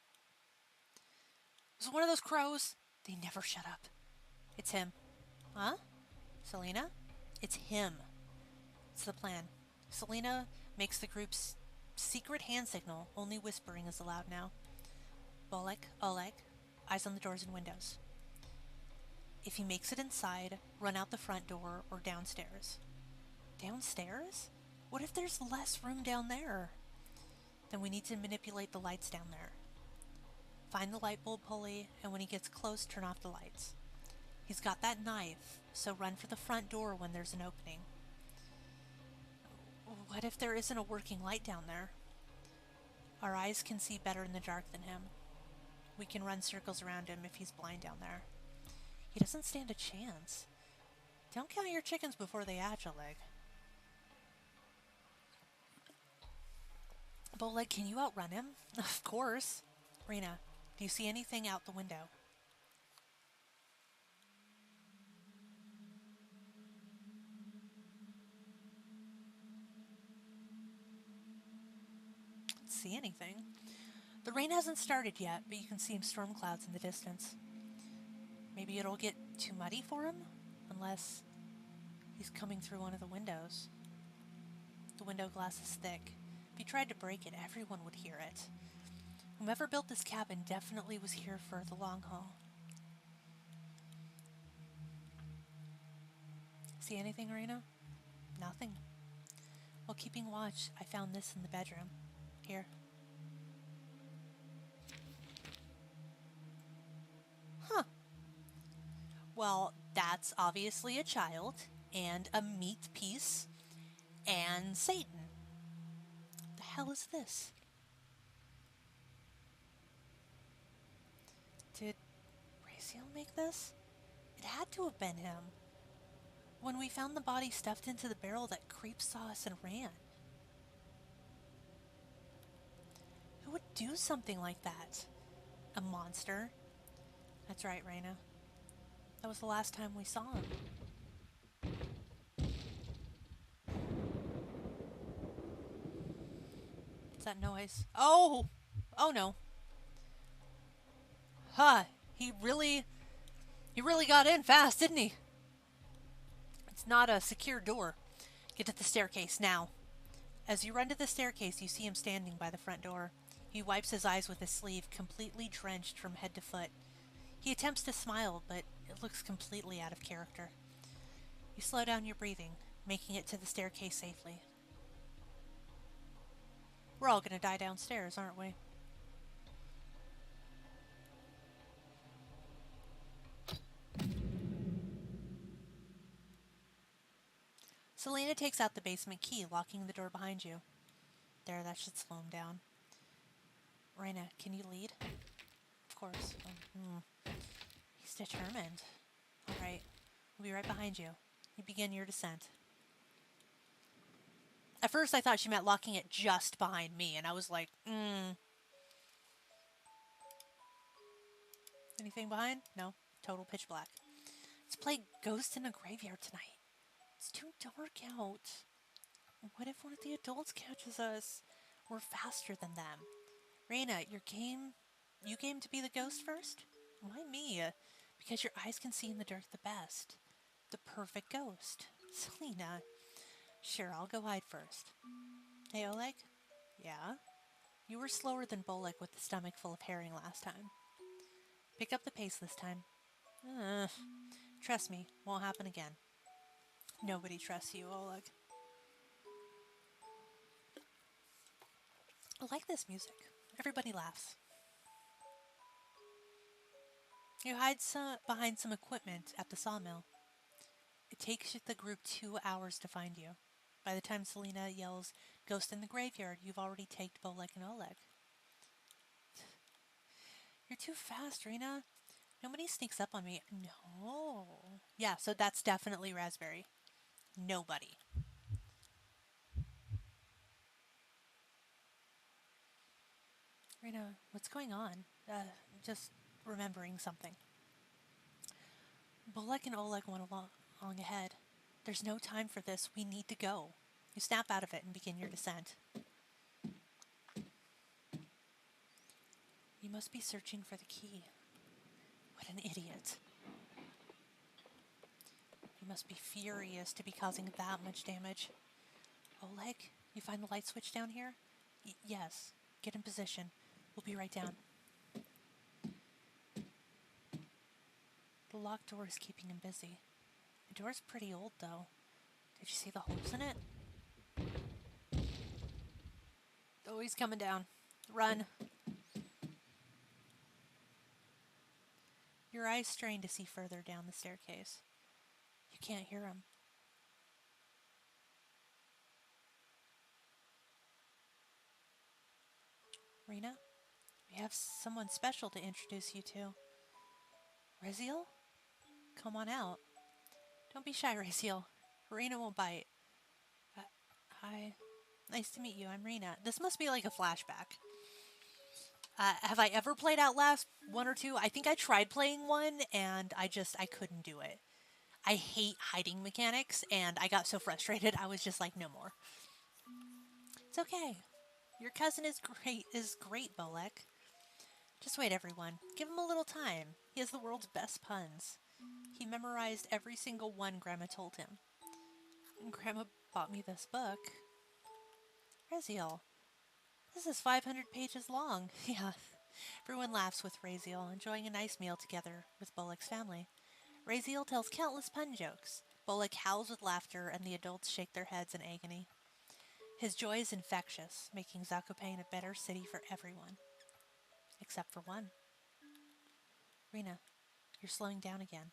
Was it one of those crows? They never shut up. It's him. Huh? Selena? It's him. It's the plan. Selena makes the group's secret hand signal. Only whispering is allowed now. Bolek, Oleg, eyes on the doors and windows. If he makes it inside, run out the front door or downstairs. Downstairs? What if there's less room down there? Then we need to manipulate the lights down there. Find the light bulb pulley, and when he gets close, turn off the lights. He's got that knife, so run for the front door when there's an opening. What if there isn't a working light down there? Our eyes can see better in the dark than him. We can run circles around him if he's blind down there. He doesn't stand a chance. Don't count your chickens before they hatch, Oleg. Bolek, can you outrun him? Of course. Rena, do you see anything out the window? Don't see anything. The rain hasn't started yet, but you can see storm clouds in the distance. Maybe it'll get too muddy for him? Unless he's coming through one of the windows. The window glass is thick. If he tried to break it, everyone would hear it. Whomever built this cabin definitely was here for the long haul. See anything, Rena? Nothing. While keeping watch, I found this in the bedroom. Here. Huh. Well, that's obviously a child, and a meat piece, and Satan. The hell is this? Did Raziel make this? It had to have been him. When we found the body stuffed into the barrel, that creep saw us and ran. Who would do something like that? A monster? That's right, Reyna. That was the last time we saw him. What's that noise? Oh! Oh no. Huh. He really got in fast, didn't he? It's not a secure door. Get to the staircase now. As you run to the staircase, you see him standing by the front door. He wipes his eyes with his sleeve, completely drenched from head to foot. He attempts to smile, but it looks completely out of character. You slow down your breathing, making it to the staircase safely. We're all gonna die downstairs, aren't we? Selena takes out the basement key, locking the door behind you. There, that should slow him down. Reyna, can you lead? Of course. He's determined. Alright, we'll be right behind you. You begin your descent. At first I thought she meant locking it just behind me, and I was like, Anything behind? No. Total pitch black. Let's play Ghost in a Graveyard tonight. It's too dark out. What if one of the adults catches us? We're faster than them. Reina, you game to be the ghost first? Why me? Because your eyes can see in the dark the best. The perfect ghost. Selena. Sure, I'll go hide first. Hey, Oleg? Yeah? You were slower than Bolek with the stomach full of herring last time. Pick up the pace this time. Trust me, won't happen again. Nobody trusts you, Oleg. I like this music. Everybody laughs. You hide behind some equipment at the sawmill. It takes the group 2 hours to find you. By the time Selena yells, "Ghost in the graveyard," you've already tagged Bolek and Oleg. You're too fast, Rena. Nobody sneaks up on me. No. Yeah, so that's definitely Raspberry. Nobody. Rena, what's going on? Just remembering something. Bolek and Oleg went along ahead. There's no time for this. We need to go. You snap out of it and begin your descent. You must be searching for the key. What an idiot. You must be furious to be causing that much damage. Oleg, you find the light switch down here? Yes. Get in position. We'll be right down. The locked door is keeping him busy. The door's pretty old, though. Did you see the holes in it? Oh, he's coming down. Run. Your eyes strain to see further down the staircase. You can't hear him. Rena, we have someone special to introduce you to. Raziel? Come on out. Don't be shy, Raziel. Rena won't bite. Hi. Nice to meet you. I'm Rena. This must be like a flashback. Have I ever played Outlast 1 or 2? I think I tried playing 1 and I couldn't do it. I hate hiding mechanics and I got so frustrated I was just like, no more. It's okay. Your cousin is great, Bolek. Just wait, everyone. Give him a little time. He has the world's best puns. He memorized every single one Grandma told him. And Grandma bought me this book. Raziel. This is 500 pages long. Yeah. Everyone laughs with Raziel, enjoying a nice meal together with Bolek's family. Raziel tells countless pun jokes. Bolek howls with laughter, and the adults shake their heads in agony. His joy is infectious, making Zakopane a better city for everyone. Except for one. Rena, you're slowing down again.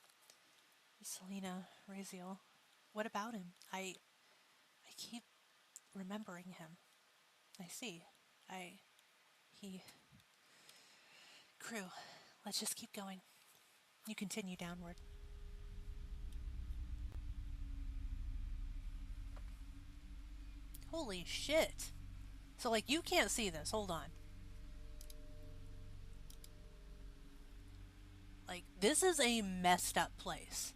Selena, Raziel, what about him? I keep remembering him. I see. Crew, let's just keep going. You continue downward. Holy shit. So, like, you can't see this. Hold on. Like, this is a messed up place.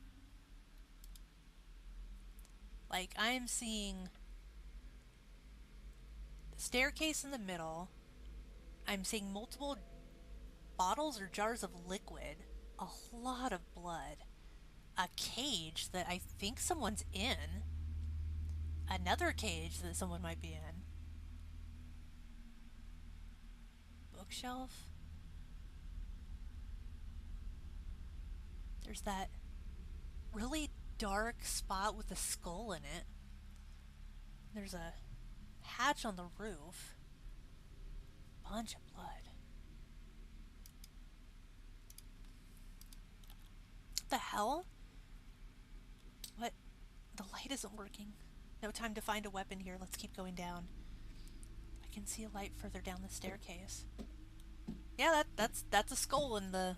Like, I'm seeing the staircase in the middle. I'm seeing multiple bottles or jars of liquid. A lot of blood. A cage that I think someone's in. Another cage that someone might be in. Bookshelf. There's that really dark spot with a skull in it. There's a hatch on the roof. Bunch of blood. What the hell? What? The light isn't working. No time to find a weapon here. Let's keep going down. I can see a light further down the staircase. Yeah, that's a skull, and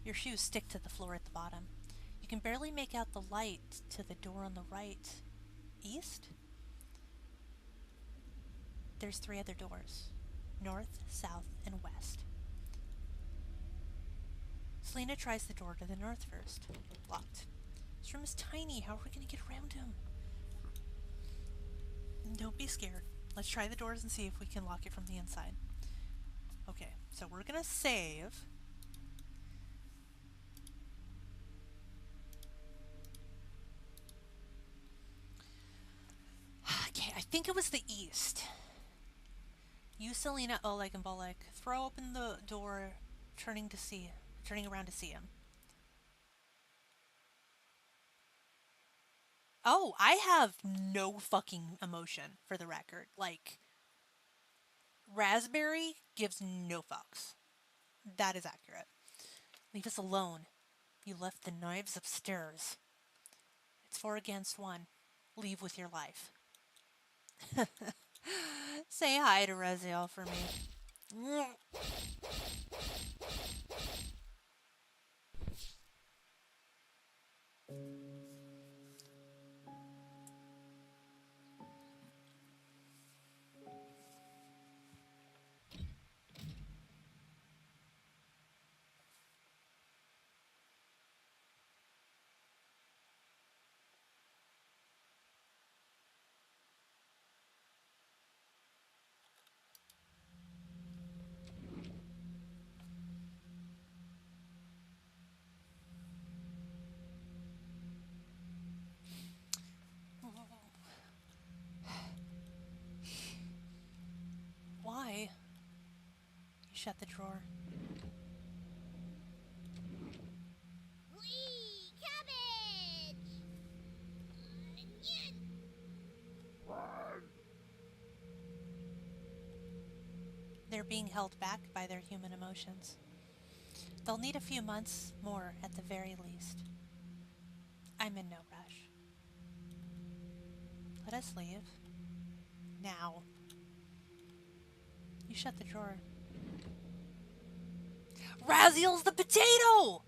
your shoes stick to the floor at the bottom. You can barely make out the light to the door on the right. East? There's 3 other doors. North, south, and west. Selena tries the door to the north first. Locked. This room is tiny. How are we going to get around him? Don't be scared. Let's try the doors and see if we can lock it from the inside. Okay, so we're going to save. Okay, I think it was the east. You, Selena, Oleg, and Bolek throw open the door, turning around to see him. Oh, I have no fucking emotion, for the record. Like, Raspberry gives no fucks. That is accurate. Leave us alone. You left the knives upstairs. It's 4 against 1. Leave with your life. Say hi to Raziel for me. Why? You shut the drawer. Wee! Cabbage! Onion! They're being held back by their human emotions. They'll need a few months more at the very least. I'm in no rush. Let us leave. Now. You shut the drawer. Raziel's the potato!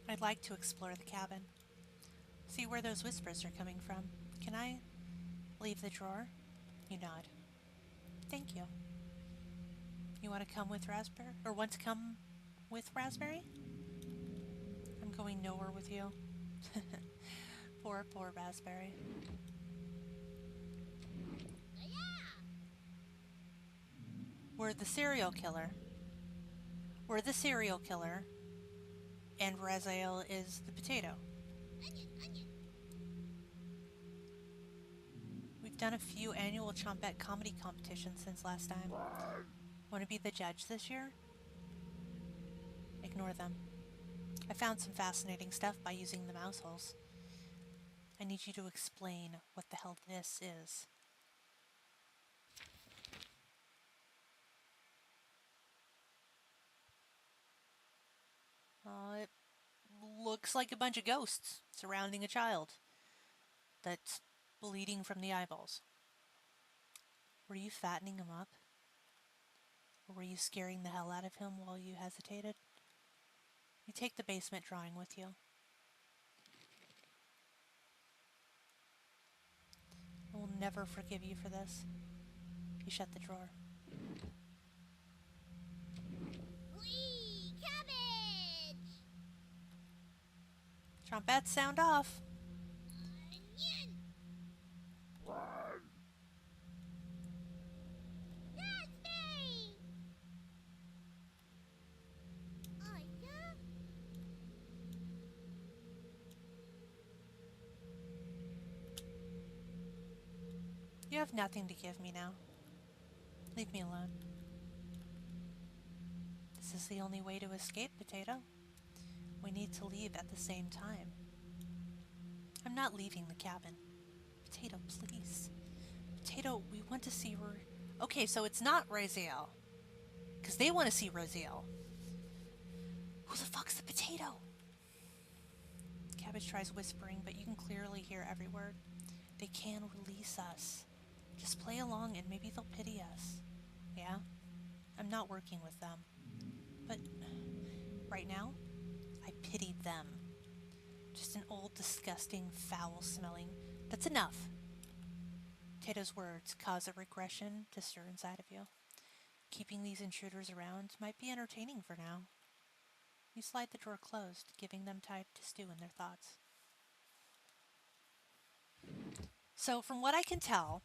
I'd like to explore the cabin. See where those whispers are coming from. Can I leave the drawer? You nod. Thank you. You want to come with Raspberry? Or want to come with Raspberry? I'm going nowhere with you. Poor Raspberry. Yeah! We're the serial killer. We're the serial killer. And Raziel is the potato. Onion! Onion! We've done a few annual Chompette comedy competitions since last time. Want to be the judge this year? Ignore them. I found some fascinating stuff by using the mouse holes. I need you to explain what the hell this is. It looks like a bunch of ghosts surrounding a child that's bleeding from the eyeballs. Were you fattening him up? Or were you scaring the hell out of him while you hesitated? You take the basement drawing with you. I will never forgive you for this. You shut the drawer. Wee! Cabbage! Trumpets sound off. Onion! Raspberry! Oh, yeah? You have nothing to give me now. Leave me alone. This is the only way to escape, Potato. We need to leave at the same time. I'm not leaving the cabin. Potato, please. Potato, we want to see her. Okay, so it's not Raziel. Because they want to see Raziel. Who the fuck's the potato? Cabbage tries whispering, but you can clearly hear every word. They can release us. Just play along and maybe they'll pity us. Yeah? I'm not working with them. But right now, I pitied them. Just an old, disgusting, foul-smelling. That's enough. Potato's words cause a regression to stir inside of you. Keeping these intruders around might be entertaining for now. You slide the door closed, giving them time to stew in their thoughts. So, from what I can tell,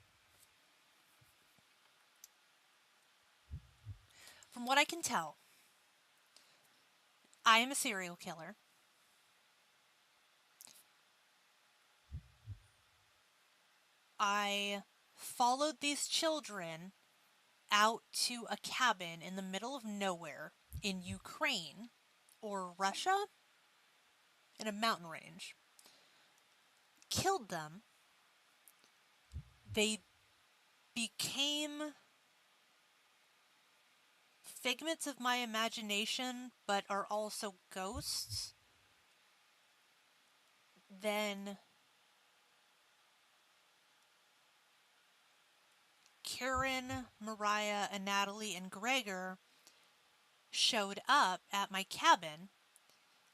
I am a serial killer. I followed these children out to a cabin in the middle of nowhere in Ukraine or Russia, in a mountain range. Killed them. They became figments of my imagination, but are also ghosts. Then Karen, Mariah, and Natalie and Gregor showed up at my cabin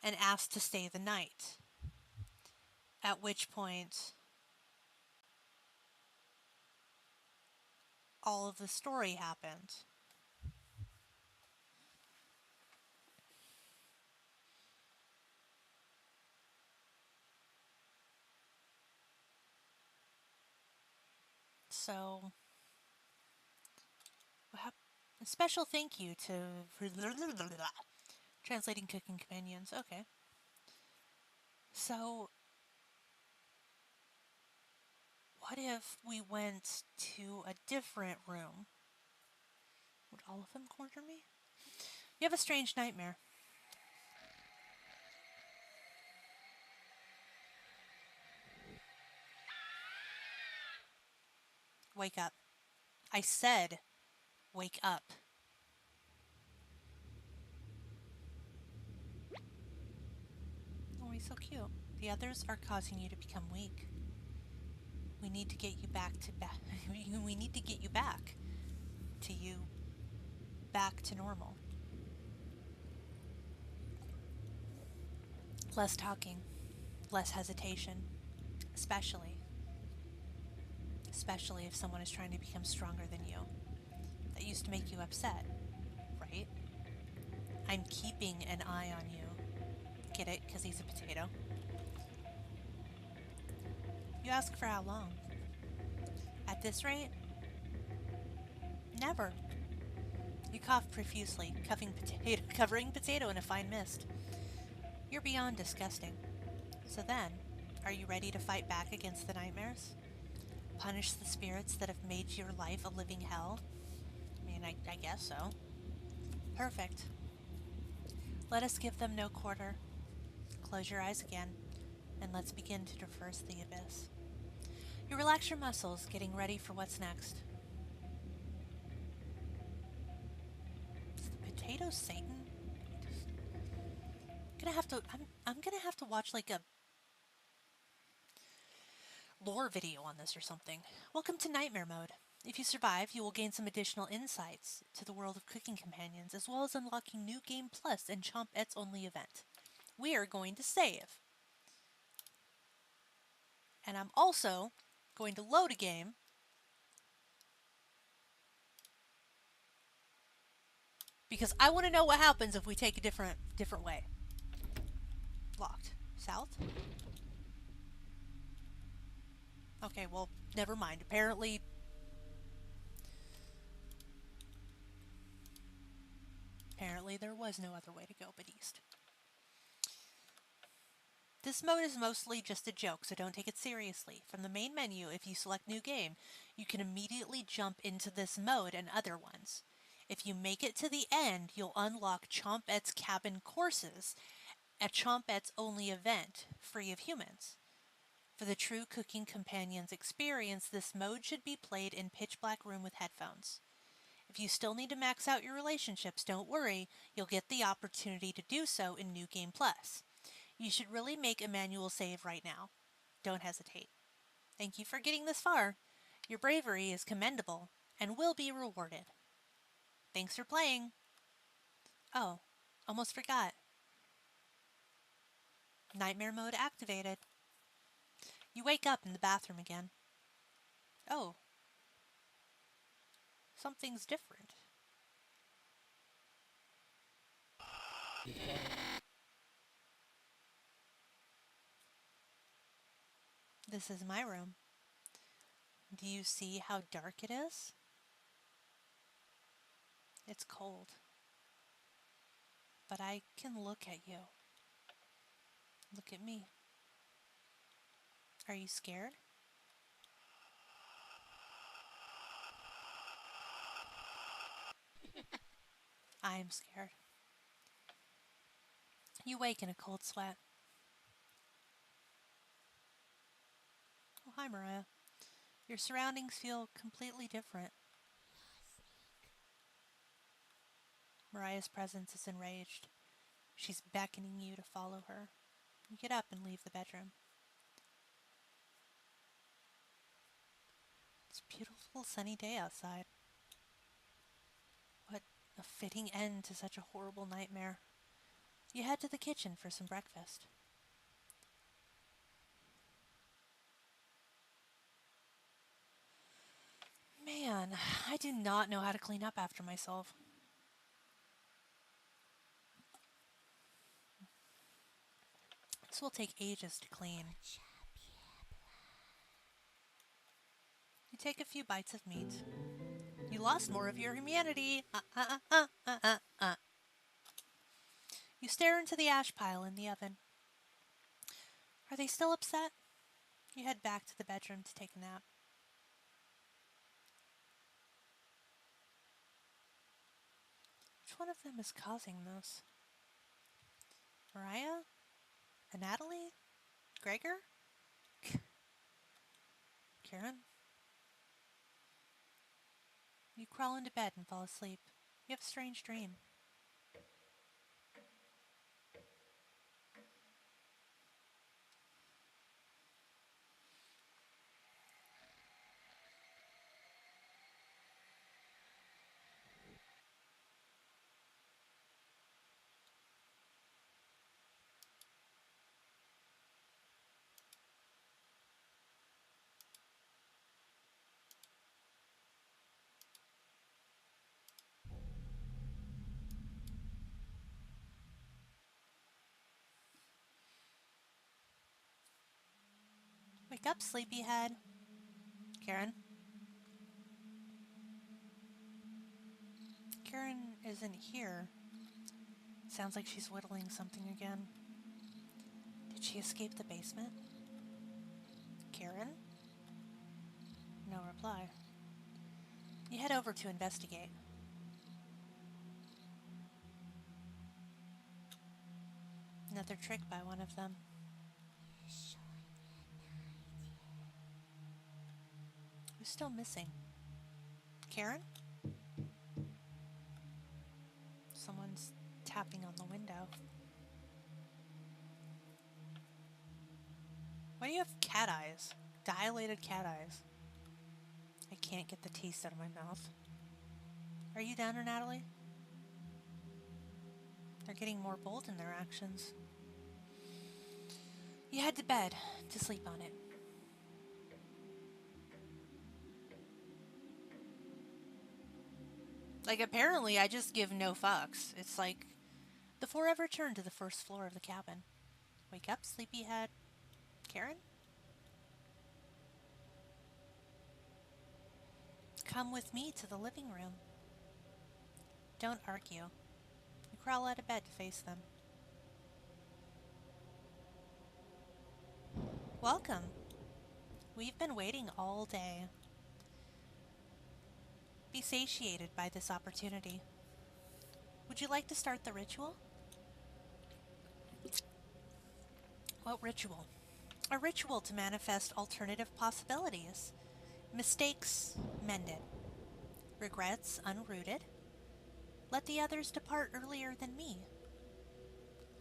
and asked to stay the night. At which point, all of the story happened. So, a special thank you to Translating Cooking Companions. Okay. So, what if we went to a different room? Would all of them corner me? You have a strange nightmare. Wake up. I said, wake up. Oh, he's so cute. The others are causing you to become weak. We need to get you back to we need to get you back to back to normal. Less talking, less hesitation, especially if someone is trying to become stronger than you. That used to make you upset, right? I'm keeping an eye on you. Get it? Because he's a potato. You ask for how long? At this rate? Never. You cough profusely, covering potato in a fine mist. You're beyond disgusting. So then, are you ready to fight back against the nightmares? Punish the spirits that have made your life a living hell? I mean, I guess so. Perfect. Let us give them no quarter. Close your eyes again, and let's begin to traverse the abyss. You relax your muscles, getting ready for what's next. Is the potato Satan? I'm gonna have to watch like a lore video on this or something. Welcome to Nightmare Mode. If you survive, you will gain some additional insights to the world of Cooking Companions, as well as unlocking New Game Plus and Chompettes Only event. We are going to save. And I'm also going to load a game because I want to know what happens if we take a different way. Locked. South? Okay, well, never mind. Apparently there was no other way to go but east. This mode is mostly just a joke, so don't take it seriously. From the main menu, if you select New Game, you can immediately jump into this mode and other ones. If you make it to the end, you'll unlock Chompettes Cabin Courses, a Chompettes Only event, free of humans. For the true Cooking Companions experience, this mode should be played in pitch black room with headphones. If you still need to max out your relationships, don't worry, you'll get the opportunity to do so in New Game Plus. You should really make a manual save right now. Don't hesitate. Thank you for getting this far. Your bravery is commendable and will be rewarded. Thanks for playing. Oh, almost forgot. Nightmare mode activated. You wake up in the bathroom again. Oh. Something's different. This is my room. Do you see how dark it is? It's cold. But I can look at you. Look at me. Are you scared? I am scared. You wake in a cold sweat. Oh, hi, Mariah. Your surroundings feel completely different. Mariah's presence is enraged. She's beckoning you to follow her. You get up and leave the bedroom. It's a beautiful sunny day outside. What a fitting end to such a horrible nightmare. You head to the kitchen for some breakfast. Man, I do not know how to clean up after myself. This will take ages to clean. You take a few bites of meat. You lost more of your humanity. You stare into the ash pile in the oven. Are they still upset? You head back to the bedroom to take a nap. Which one of them is causing this? Mariah? Natalie? Gregor? Karen? You crawl into bed and fall asleep. You have a strange dream. Wake up, sleepyhead. Karen? Karen isn't here. Sounds like she's whittling something again. Did she escape the basement? Karen? No reply. You head over to investigate. Another trick by one of them. Who's still missing? Karen? Someone's tapping on the window. Why do you have cat eyes? Dilated cat eyes. I can't get the taste out of my mouth. Are you down, Natalie? They're getting more bold in their actions. You head to bed to sleep on it. Like, apparently I just give no fucks. It's like the four have returned to the first floor of the cabin. Wake up, sleepyhead. Karen? Come with me to the living room. Don't argue. You crawl out of bed to face them. Welcome. We've been waiting all day. Be satiated by this opportunity. Would you like to start the ritual? What ritual? A ritual to manifest alternative possibilities. Mistakes mended. Regrets unrooted. Let the others depart earlier than me.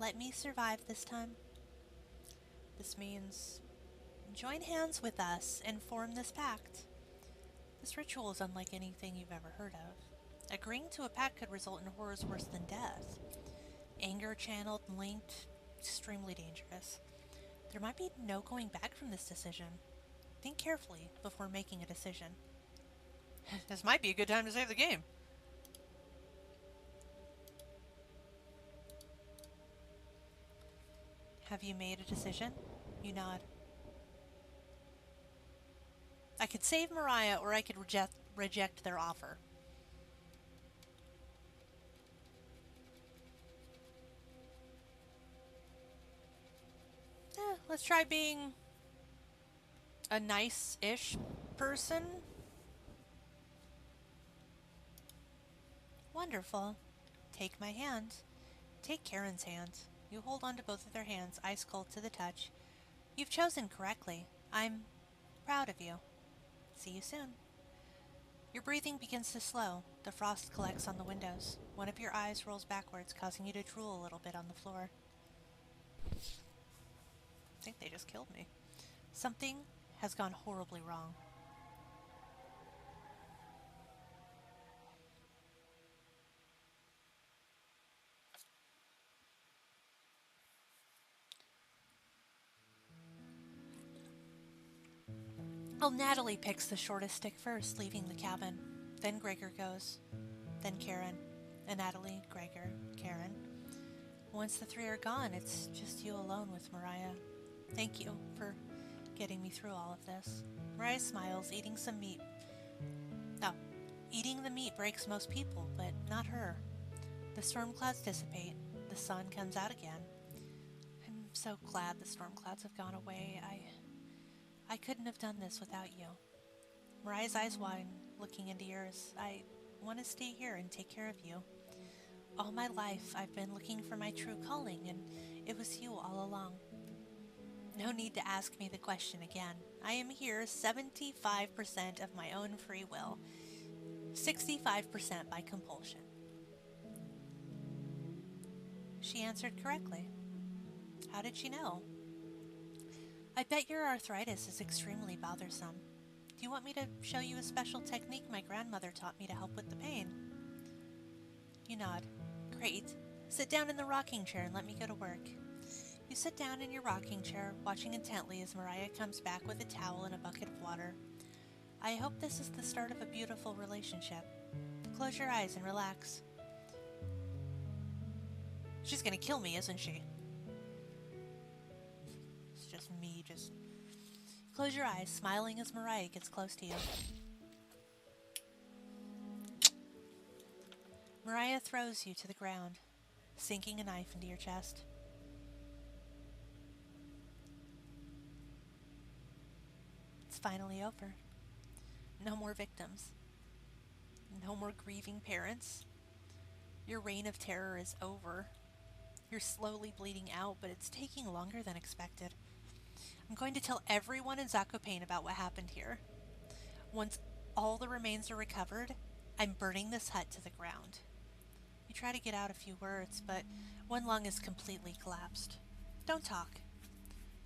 Let me survive this time. This means join hands with us and form this pact. This ritual is unlike anything you've ever heard of. Agreeing to a pact could result in horrors worse than death. Anger channeled, linked, extremely dangerous. There might be no going back from this decision. Think carefully before making a decision. This might be a good time to save the game. Have you made a decision? You nod. I could save Mariah, or I could reject their offer. Let's try being a nice-ish person. Wonderful. Take my hand. Take Karen's hand. You hold on to both of their hands, ice cold to the touch. You've chosen correctly. I'm proud of you. See you soon. Your breathing begins to slow. The frost collects on the windows. One of your eyes rolls backwards, causing you to drool a little bit on the floor. I think they just killed me. Something has gone horribly wrong. Oh, Natalie picks the shortest stick first, leaving the cabin. Then Gregor goes. Then Karen. And Natalie, Gregor, Karen. Once the three are gone, it's just you alone with Mariah. Thank you for getting me through all of this. Mariah smiles, eating some meat. Oh, eating the meat breaks most people, but not her. The storm clouds dissipate. The sun comes out again. I'm so glad the storm clouds have gone away. I couldn't have done this without you. Mariah's eyes widen, looking into yours. I want to stay here and take care of you. All my life, I've been looking for my true calling, and it was you all along. No need to ask me the question again. I am here 75% of my own free will, 65% by compulsion. She answered correctly. How did she know? I bet your arthritis is extremely bothersome. Do you want me to show you a special technique my grandmother taught me to help with the pain? You nod. Great. Sit down in the rocking chair and let me go to work. You sit down in your rocking chair, watching intently as Mariah comes back with a towel and a bucket of water. I hope this is the start of a beautiful relationship. Close your eyes and relax. She's gonna kill me, isn't she? It's just me, just... Close your eyes, smiling as Mariah gets close to you. Mariah throws you to the ground, sinking a knife into your chest. It's finally over. No more victims. No more grieving parents. Your reign of terror is over. You're slowly bleeding out, but it's taking longer than expected. I'm going to tell everyone in Zakopane about what happened here. Once all the remains are recovered, I'm burning this hut to the ground. You try to get out a few words, but one lung is completely collapsed. Don't talk.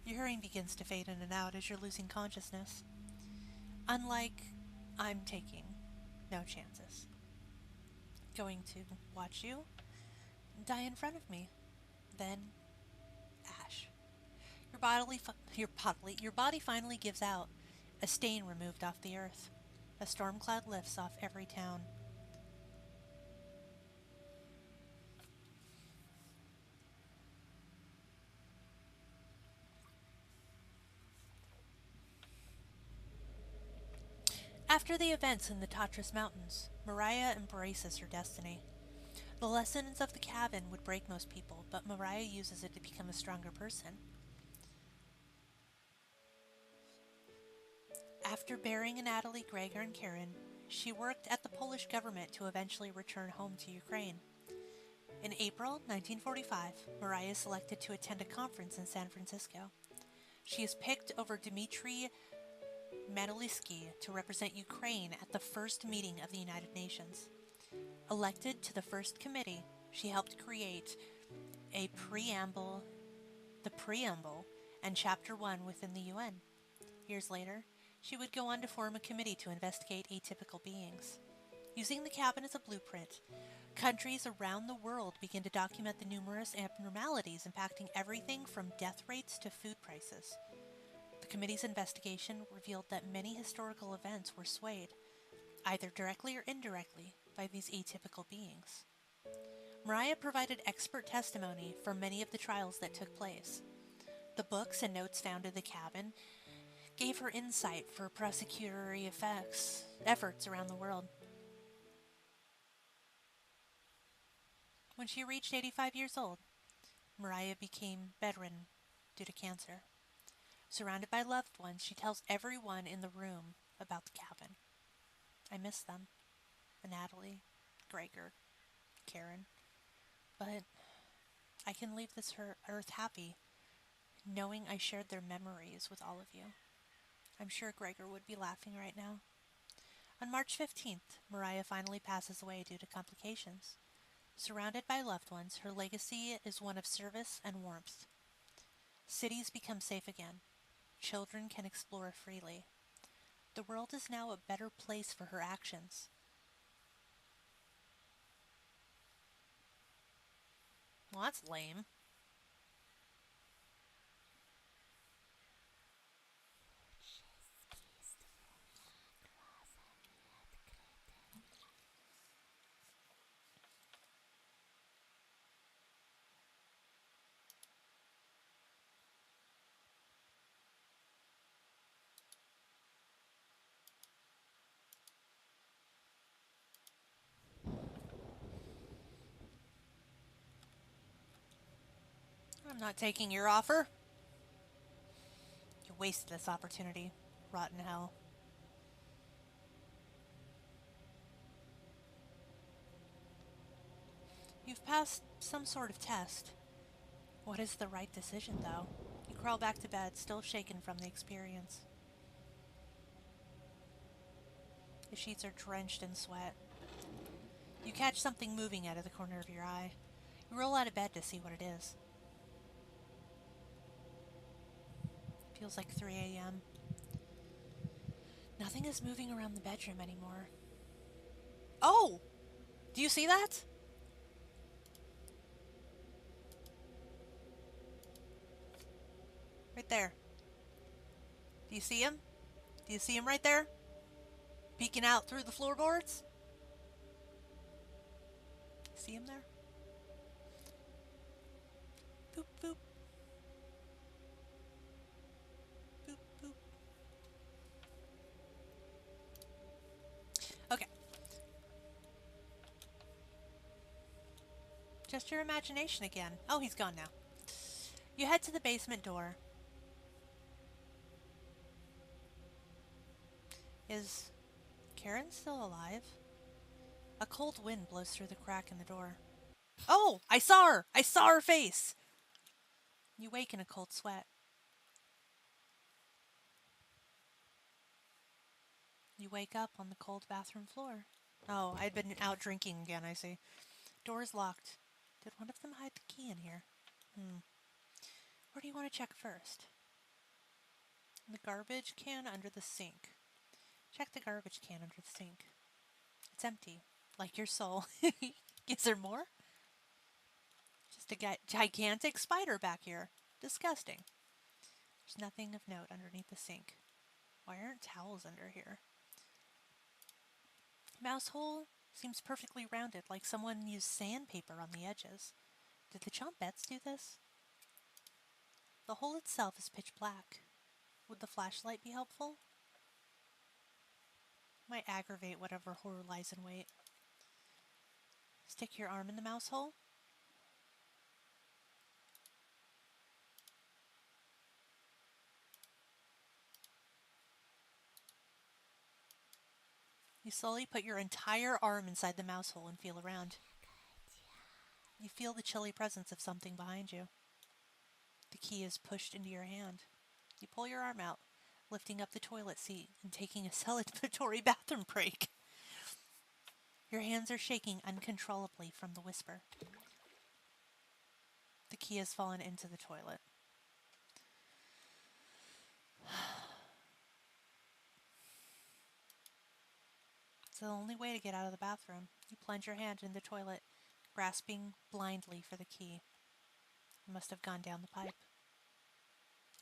Your hearing begins to fade in and out as you're losing consciousness. Unlike I'm taking no chances. Going to watch you die in front of me. Then ash. Your body finally gives out, a stain removed off the earth. A storm cloud lifts off every town. After the events in the Tatras Mountains, Mariah embraces her destiny. The lessons of the cabin would break most people, but Mariah uses it to become a stronger person. After burying Natalie, Gregor, and Karen, she worked at the Polish government to eventually return home to Ukraine. In April 1945, Mariah is selected to attend a conference in San Francisco. She is picked over Dmitry Manoliski to represent Ukraine at the first meeting of the United Nations. Elected to the first committee, she helped create the preamble, and Chapter 1 within the UN. Years later, she would go on to form a committee to investigate atypical beings. Using the cabin as a blueprint, countries around the world began to document the numerous abnormalities impacting everything from death rates to food prices. The committee's investigation revealed that many historical events were swayed, either directly or indirectly, by these atypical beings. Mariah provided expert testimony for many of the trials that took place. The books and notes found in the cabin gave her insight for prosecutory efforts around the world. When she reached 85 years old, Mariah became bedridden due to cancer. Surrounded by loved ones, she tells everyone in the room about the cabin. I miss them. Natalie, Gregor, Karen. But I can leave this earth happy, knowing I shared their memories with all of you. I'm sure Gregor would be laughing right now. On March 15th, Mariah finally passes away due to complications. Surrounded by loved ones, her legacy is one of service and warmth. Cities become safe again. Children can explore freely. The world is now a better place for her actions. Well, that's lame. I'm not taking your offer. You wasted this opportunity. Rotten hell. You've passed some sort of test. What is the right decision, though? You crawl back to bed, still shaken from the experience. The sheets are drenched in sweat. You catch something moving out of the corner of your eye. You roll out of bed to see what it is. Feels like 3 a.m. Nothing is moving around the bedroom anymore. Oh! Do you see that? Right there. Do you see him? Do you see him right there? Peeking out through the floorboards? See him there? Boop, boop. Boop, boop. Okay. Just your imagination again. Oh, he's gone now. You head to the basement door. Is Karen still alive? A cold wind blows through the crack in the door. Oh, I saw her! I saw her face! You wake in a cold sweat. You wake up on the cold bathroom floor. Oh, I'd been out drinking again, I see. Door's locked. Did one of them hide the key in here? Where do you want to check first? The garbage can under the sink. Check the garbage can under the sink. It's empty, like your soul. Is there more? Just a gigantic spider back here. Disgusting. There's nothing of note underneath the sink. Why aren't towels under here? Mouse hole seems perfectly rounded, like someone used sandpaper on the edges. Did the chompettes do this? The hole itself is pitch black. Would the flashlight be helpful? Might aggravate whatever horror lies in wait. Stick your arm in the mouse hole. You slowly put your entire arm inside the mouse hole and feel around. You feel the chilly presence of something behind you. The key is pushed into your hand. You pull your arm out, lifting up the toilet seat and taking a celebratory bathroom break. Your hands are shaking uncontrollably from the whisper. The key has fallen into the toilet. It's the only way to get out of the bathroom. You plunge your hand in the toilet, grasping blindly for the key. It must have gone down the pipe.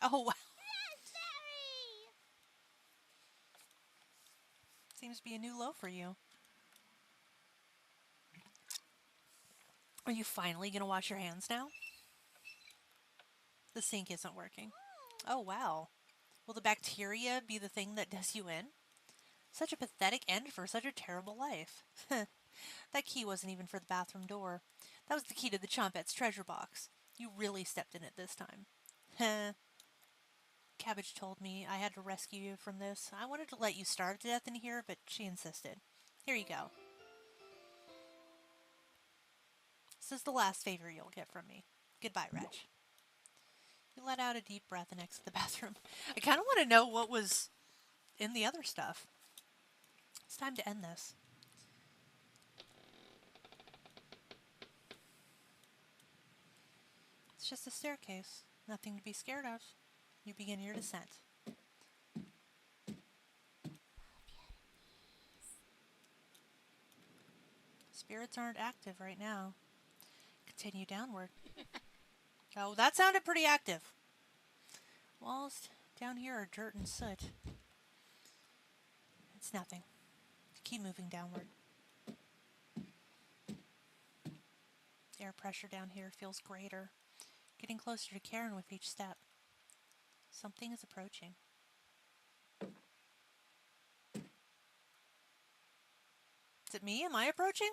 Oh, wow. Raspberry! Seems to be a new low for you. Are you finally going to wash your hands now? The sink isn't working. Oh, wow. Will the bacteria be the thing that does you in? Such a pathetic end for such a terrible life. That key wasn't even for the bathroom door. That was the key to the Chompette's treasure box. You really stepped in it this time. Cabbage told me I had to rescue you from this. I wanted to let you starve to death in here, but she insisted. Here you go. This is the last favor you'll get from me. Goodbye, wretch. You let out a deep breath and exit the bathroom. I kind of want to know what was in the other stuff. It's time to end this. It's just a staircase. Nothing to be scared of. You begin your descent. Spirits aren't active right now. Continue downward. Oh, that sounded pretty active. Walls down here are dirt and soot. It's nothing. Keep moving downward. Air pressure down here feels greater. Getting closer to Karen with each step. Something is approaching. Is it me? Am I approaching?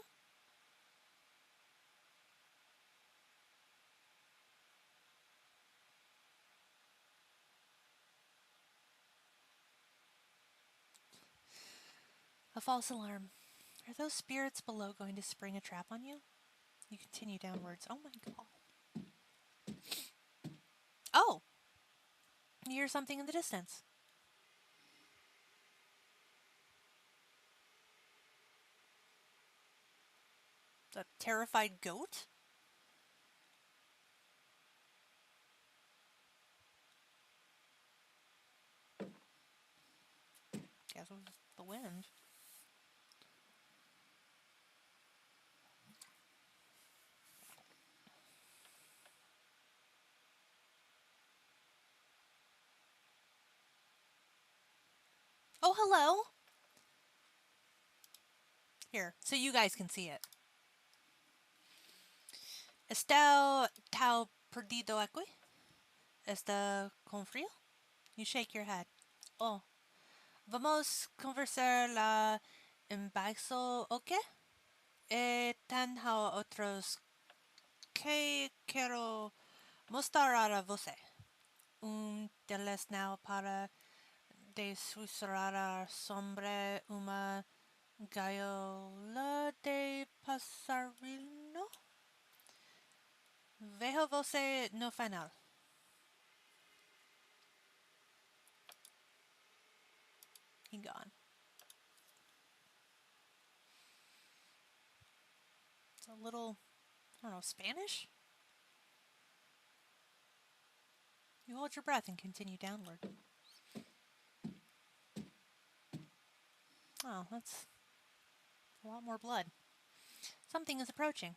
A false alarm. Are those spirits below going to spring a trap on you? You continue downwards. Oh my god. Oh! You hear something in the distance. A terrified goat? Guess it was the wind. Oh, hello! Here, so you guys can see it. ¿Está tao perdido aquí? ¿Está con frío? You shake your head. Oh, vamos conversar la embaixo, ¿ok? Tan a otros que quiero mostrar a você. Telesnau para dessusurrar sobre uma gaiola de passarinho. Vejo você no final. He gone. It's a little, I don't know, Spanish? You hold your breath and continue downward. Oh, that's a lot more blood. Something is approaching.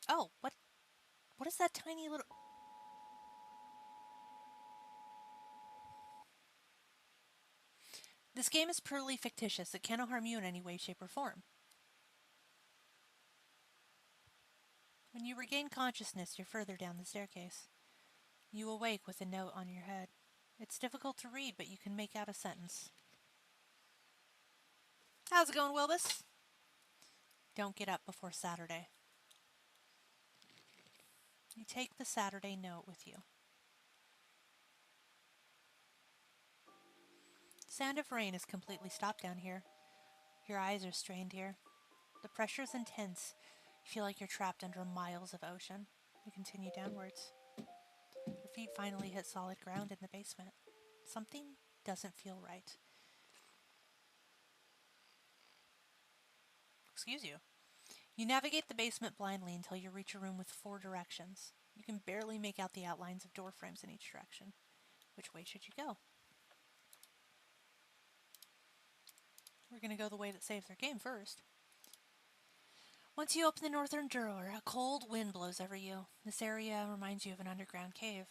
Oh, what is that tiny little... This game is purely fictitious. It cannot harm you in any way, shape, or form. When you regain consciousness, you're further down the staircase. You awake with a note on your head. It's difficult to read, but you can make out a sentence. How's it going, Wilbus? Don't get up before Saturday. You take the Saturday note with you. The sound of rain is completely stopped down here. Your eyes are strained here. The pressure is intense. You feel like you're trapped under miles of ocean. You continue downwards. Your feet finally hit solid ground in the basement. Something doesn't feel right. Excuse you. You navigate the basement blindly until you reach a room with 4 directions. You can barely make out the outlines of door frames in each direction. Which way should you go? We're going to go the way that saves our game first. Once you open the northern door, a cold wind blows over you. This area reminds you of an underground cave.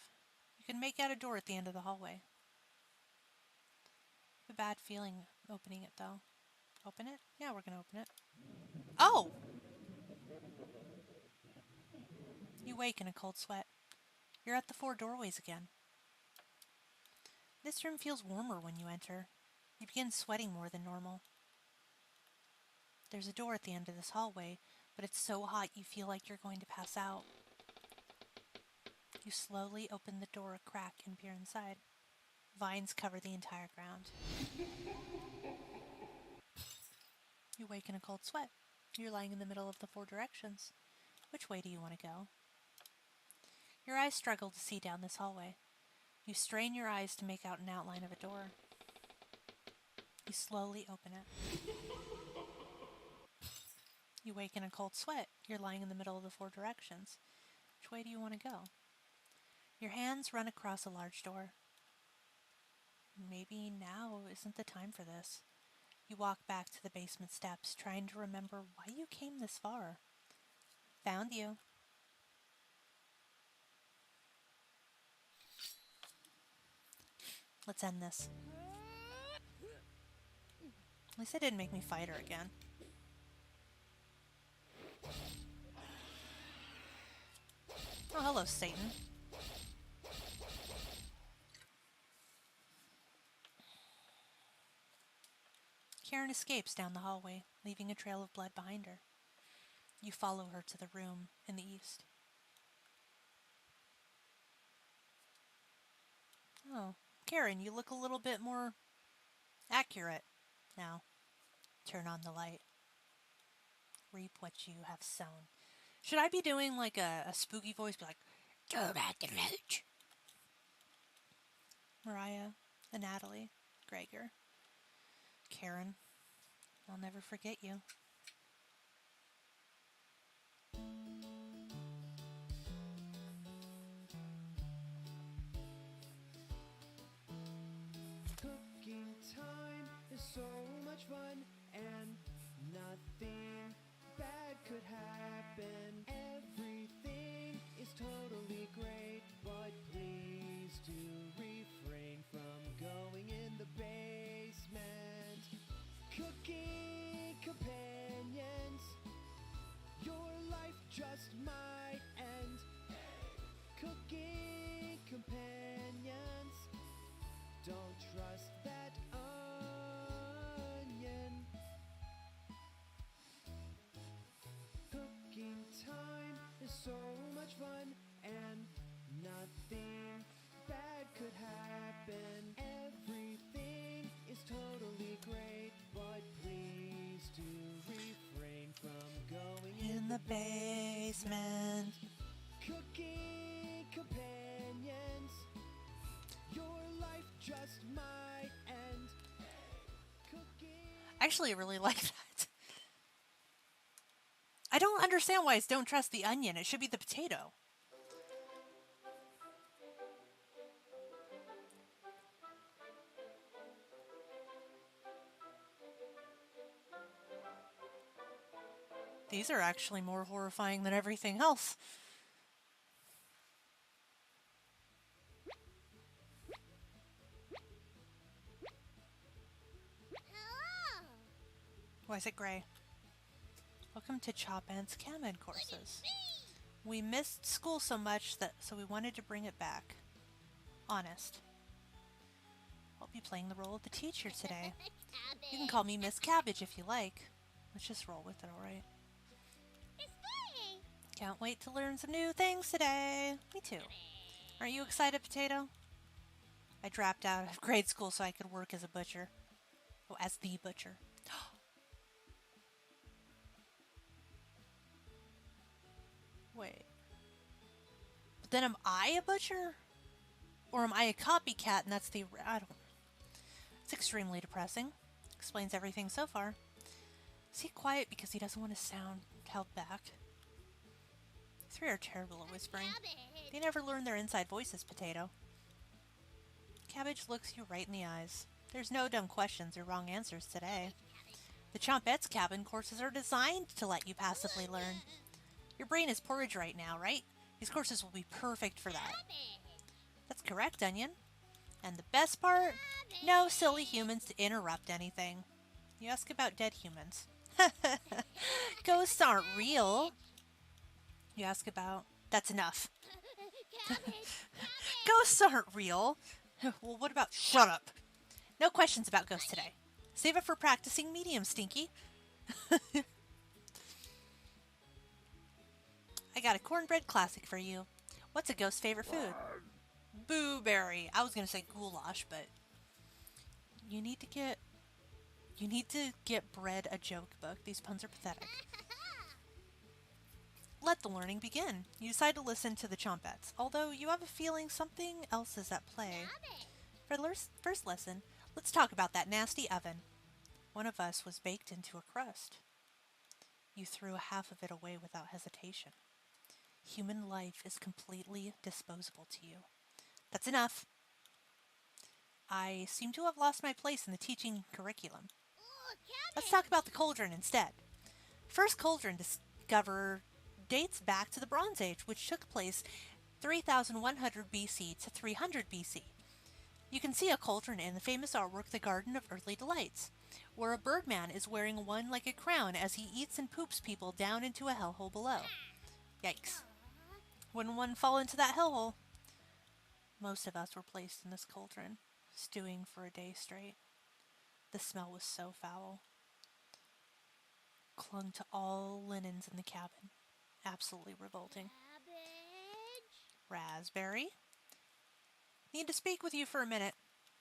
You can make out a door at the end of the hallway. I have a bad feeling opening it, though. Open it? Yeah, we're going to open it. Oh! You wake in a cold sweat. You're at the 4 doorways again. This room feels warmer when you enter. You begin sweating more than normal. There's a door at the end of this hallway, but it's so hot you feel like you're going to pass out. You slowly open the door a crack and peer inside. Vines cover the entire ground. You wake in a cold sweat. You're lying in the middle of the 4 directions. Which way do you want to go? Your eyes struggle to see down this hallway. You strain your eyes to make out an outline of a door. You slowly open it. You wake in a cold sweat. You're lying in the middle of the 4 directions. Which way do you want to go? Your hands run across a large door. Maybe now isn't the time for this. You walk back to the basement steps, trying to remember why you came this far. Found you. Let's end this. At least it didn't make me fight her again. Oh, hello, Satan. Karen escapes down the hallway, leaving a trail of blood behind her. You follow her to the room in the east. Oh, Karen, you look a little bit more accurate now. Turn on the light. Reap what you have sown. Should I be doing like a spooky voice? Be like, turn on the light. Mariah, and Natalie, Gregor, Karen, I'll never forget you. Cooking time is so much fun, and nothing bad could happen. Everything is totally great, but please do refrain from going in the basement. Cooking companions, your life just might end. Cooking companions, don't trust that onion. Cooking time is so much fun, and nothing bad could happen. Everything is totally great, but please do refrain from going In the basement. Cooking companions, your life just might end. I actually really like that. I don't understand why it's don't trust the onion. It should be the potato. These are actually more horrifying than everything else. Hello. Why is it gray? Welcome to Chop Ant's Cam-Ed courses. We missed school so much so we wanted to bring it back. Honest. I'll be playing the role of the teacher today. You can call me Miss Cabbage if you like. Let's just roll with it, alright? It's me. Can't wait to learn some new things today. Me too. Aren't you excited, Potato? I dropped out of grade school so I could work as a butcher. Oh, as the butcher. Wait. But then am I a butcher? Or am I a copycat and that's the... I don't know. It's extremely depressing. Explains everything so far. Is he quiet because he doesn't want to sound held back? You 3 are terrible at whispering. Cabbage. They never learn their inside voices, Potato. Cabbage looks you right in the eyes. There's no dumb questions or wrong answers today. The Chompettes Cabin courses are designed to let you passively learn. Your brain is porridge right now, right? These courses will be perfect for that. That's correct, Onion. And the best part? No silly humans to interrupt anything. You ask about dead humans. Ghosts aren't real. You ask about... That's enough. Cabbage! Ghosts aren't real. Well, what about... Shut up. No questions about ghosts today. Save it for practicing medium, Stinky. I got a cornbread classic for you. What's a ghost's favorite food? Blueberry. I was gonna say goulash, but you need to get bread a joke book. These puns are pathetic. Let the learning begin. You decide to listen to the chompettes, although you have a feeling something else is at play. For the first lesson, let's talk about that nasty oven. One of us was baked into a crust. You threw half of it away without hesitation. Human life is completely disposable to you. That's enough. I seem to have lost my place in the teaching curriculum. Ooh, Let's cabbage! talk about the cauldron instead. First cauldron discovered dates back to the Bronze Age, which took place 3100 BC to 300 BC. You can see a cauldron in the famous artwork The Garden of Earthly Delights, where a birdman is wearing one like a crown as he eats and poops people down into a hellhole below. Yikes. Wouldn't one fall into that hellhole? Most of us were placed in this cauldron, stewing for a day straight. The smell was so foul. Clung to all linens in the cabin. Absolutely revolting. Cabbage! Raspberry? Need to speak with you for a minute.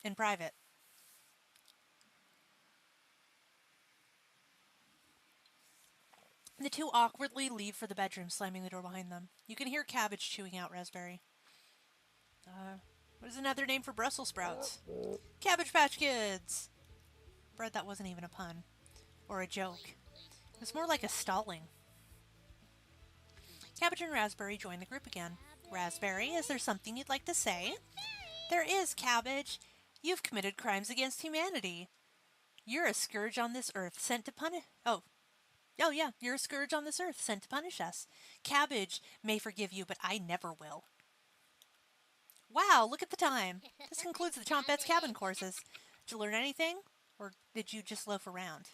In private. The two awkwardly leave for the bedroom, slamming the door behind them. You can hear Cabbage chewing out Raspberry. What is another name for Brussels sprouts? Cabbage Patch Kids! Bread that wasn't even a pun. Or a joke. It was more like a stalling. Cabbage and Raspberry join the group again. Raspberry, is there something you'd like to say? There is, Cabbage. You've committed crimes against humanity. You're a scourge on this earth, sent to punish... Oh, yeah, you're a scourge on this earth, sent to punish us. Cabbage may forgive you, but I never will. Wow, look at the time. This concludes the Chompettes cabin courses. Did you learn anything? Or did you just loaf around?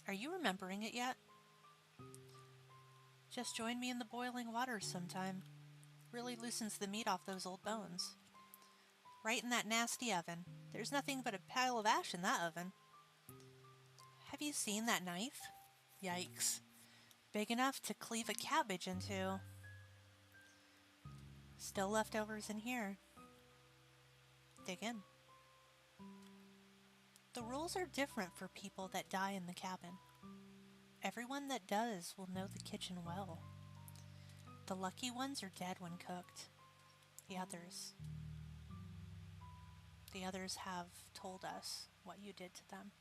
Are you remembering it yet? Just join me in the boiling water sometime. Really loosens the meat off those old bones. Right in that nasty oven. There's nothing but a pile of ash in that oven. Have you seen that knife? Yikes. Big enough to cleave a cabbage into. Still leftovers in here. Dig in. The rules are different for people that die in the cabin. Everyone that does will know the kitchen well. The lucky ones are dead when cooked. The others have told us what you did to them.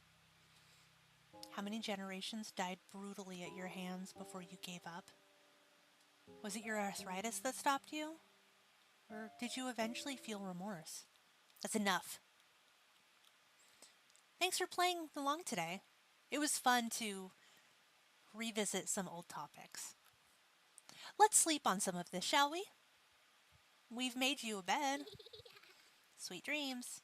How many generations died brutally at your hands before you gave up? Was it your arthritis that stopped you? Or did you eventually feel remorse? That's enough. Thanks for playing along today. It was fun to revisit some old topics. Let's sleep on some of this, shall we? We've made you a bed. Sweet dreams.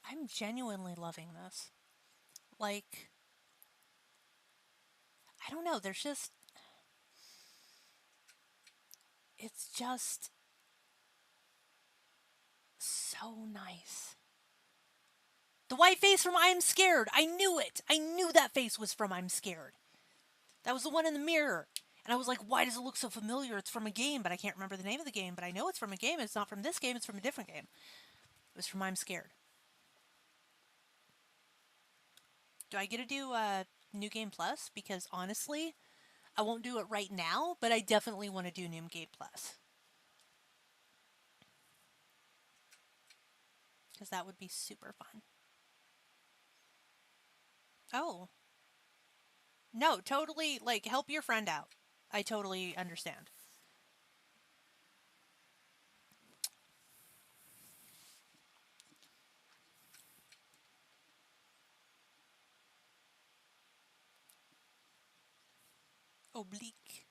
I'm genuinely loving this. Like, I don't know, it's just so nice. The white face from I'm Scared. I knew it. I knew that face was from I'm Scared. That was the one in the mirror. And I was like, why does it look so familiar? It's from a game, but I can't remember the name of the game. But I know it's from a game. It's not from this game. It's from a different game. It was from I'm Scared. Do I get to do New Game Plus? Because honestly, I won't do it right now, but I definitely want to do New Game Plus. Because that would be super fun. Oh. No, totally, like, help your friend out. I totally understand. Oblique.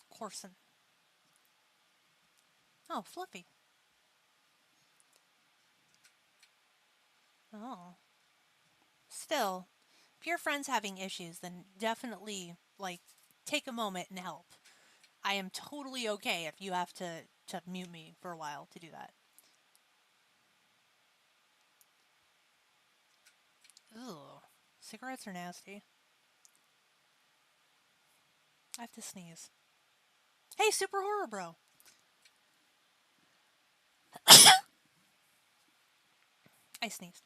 Corson. Oh, Fluffy. Oh. Still, if your friend's having issues, then definitely, like, take a moment and help. I am totally okay if you have to mute me for a while to do that. Ugh. Cigarettes are nasty. I have to sneeze. Hey, Super Horror Bro! I sneezed.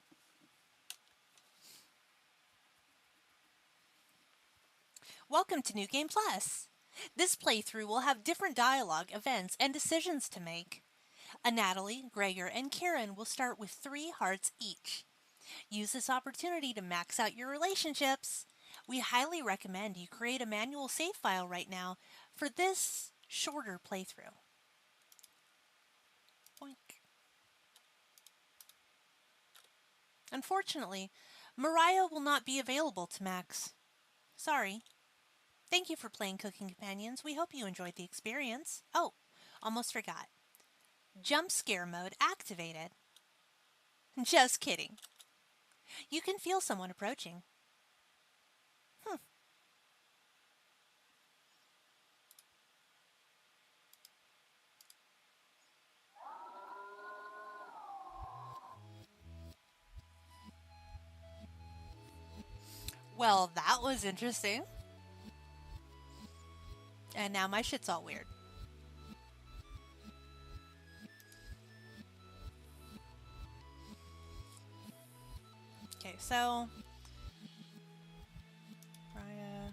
Welcome to New Game Plus! This playthrough will have different dialogue, events, and decisions to make. Natalie, Gregor, and Karen will start with 3 hearts each. Use this opportunity to max out your relationships. We highly recommend you create a manual save file right now for this shorter playthrough. Boink. Unfortunately, Mariah will not be available to max. Sorry. Thank you for playing Cooking Companions. We hope you enjoyed the experience. Oh, almost forgot. Jump scare mode activated. Just kidding. You can feel someone approaching. Well, that was interesting. And now my shit's all weird. Okay, so... Mariah...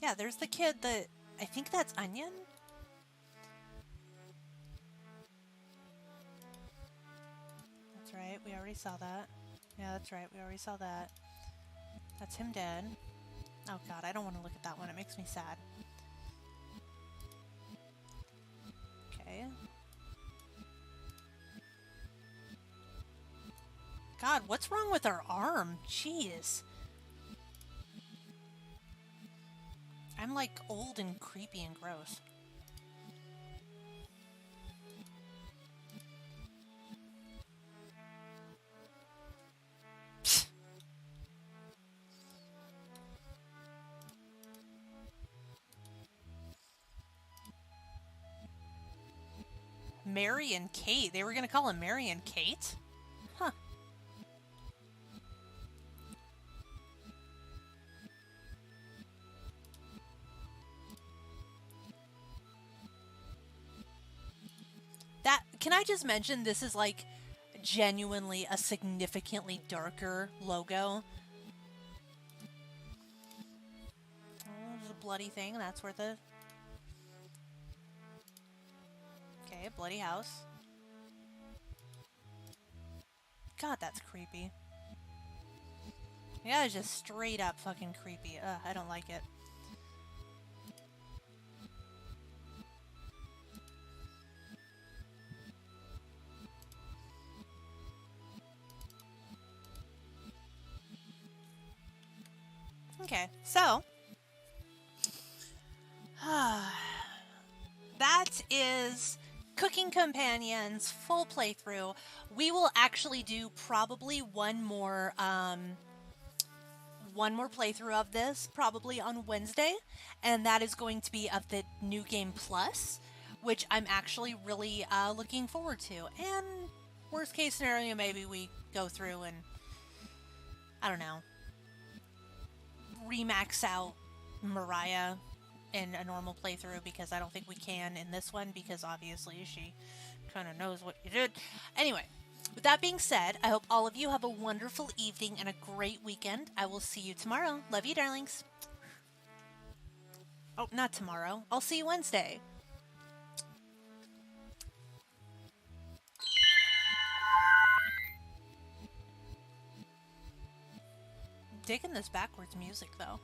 Yeah, there's the kid that... I think that's Onion? That's right, we already saw that. Yeah, that's right, we already saw that. That's him dead. Oh god, I don't want to look at that one, it makes me sad. Okay. God, what's wrong with her arm? Jeez. I'm like old and creepy and gross. Mary and Kate. They were going to call him Mary and Kate? Huh. That, can I just mention this is like genuinely a significantly darker logo. Oh, there's a bloody thing. That's where the... Okay, bloody house. God, that's creepy. Yeah, it's just straight up fucking creepy. Ugh, I don't like it. Okay, so... that is Cooking Companions full playthrough. We will actually do probably one more playthrough of this probably on Wednesday, and that is going to be of the New Game Plus, which I'm actually really looking forward to. And worst case scenario, maybe we go through and I don't know, remax out Mariah in a normal playthrough, because I don't think we can in this one, because obviously she kind of knows what you did. Anyway, with that being said, I hope all of you have a wonderful evening and a great weekend. I will see you tomorrow. Love you, darlings. Oh, not tomorrow. I'll see you Wednesday. Digging this backwards music though.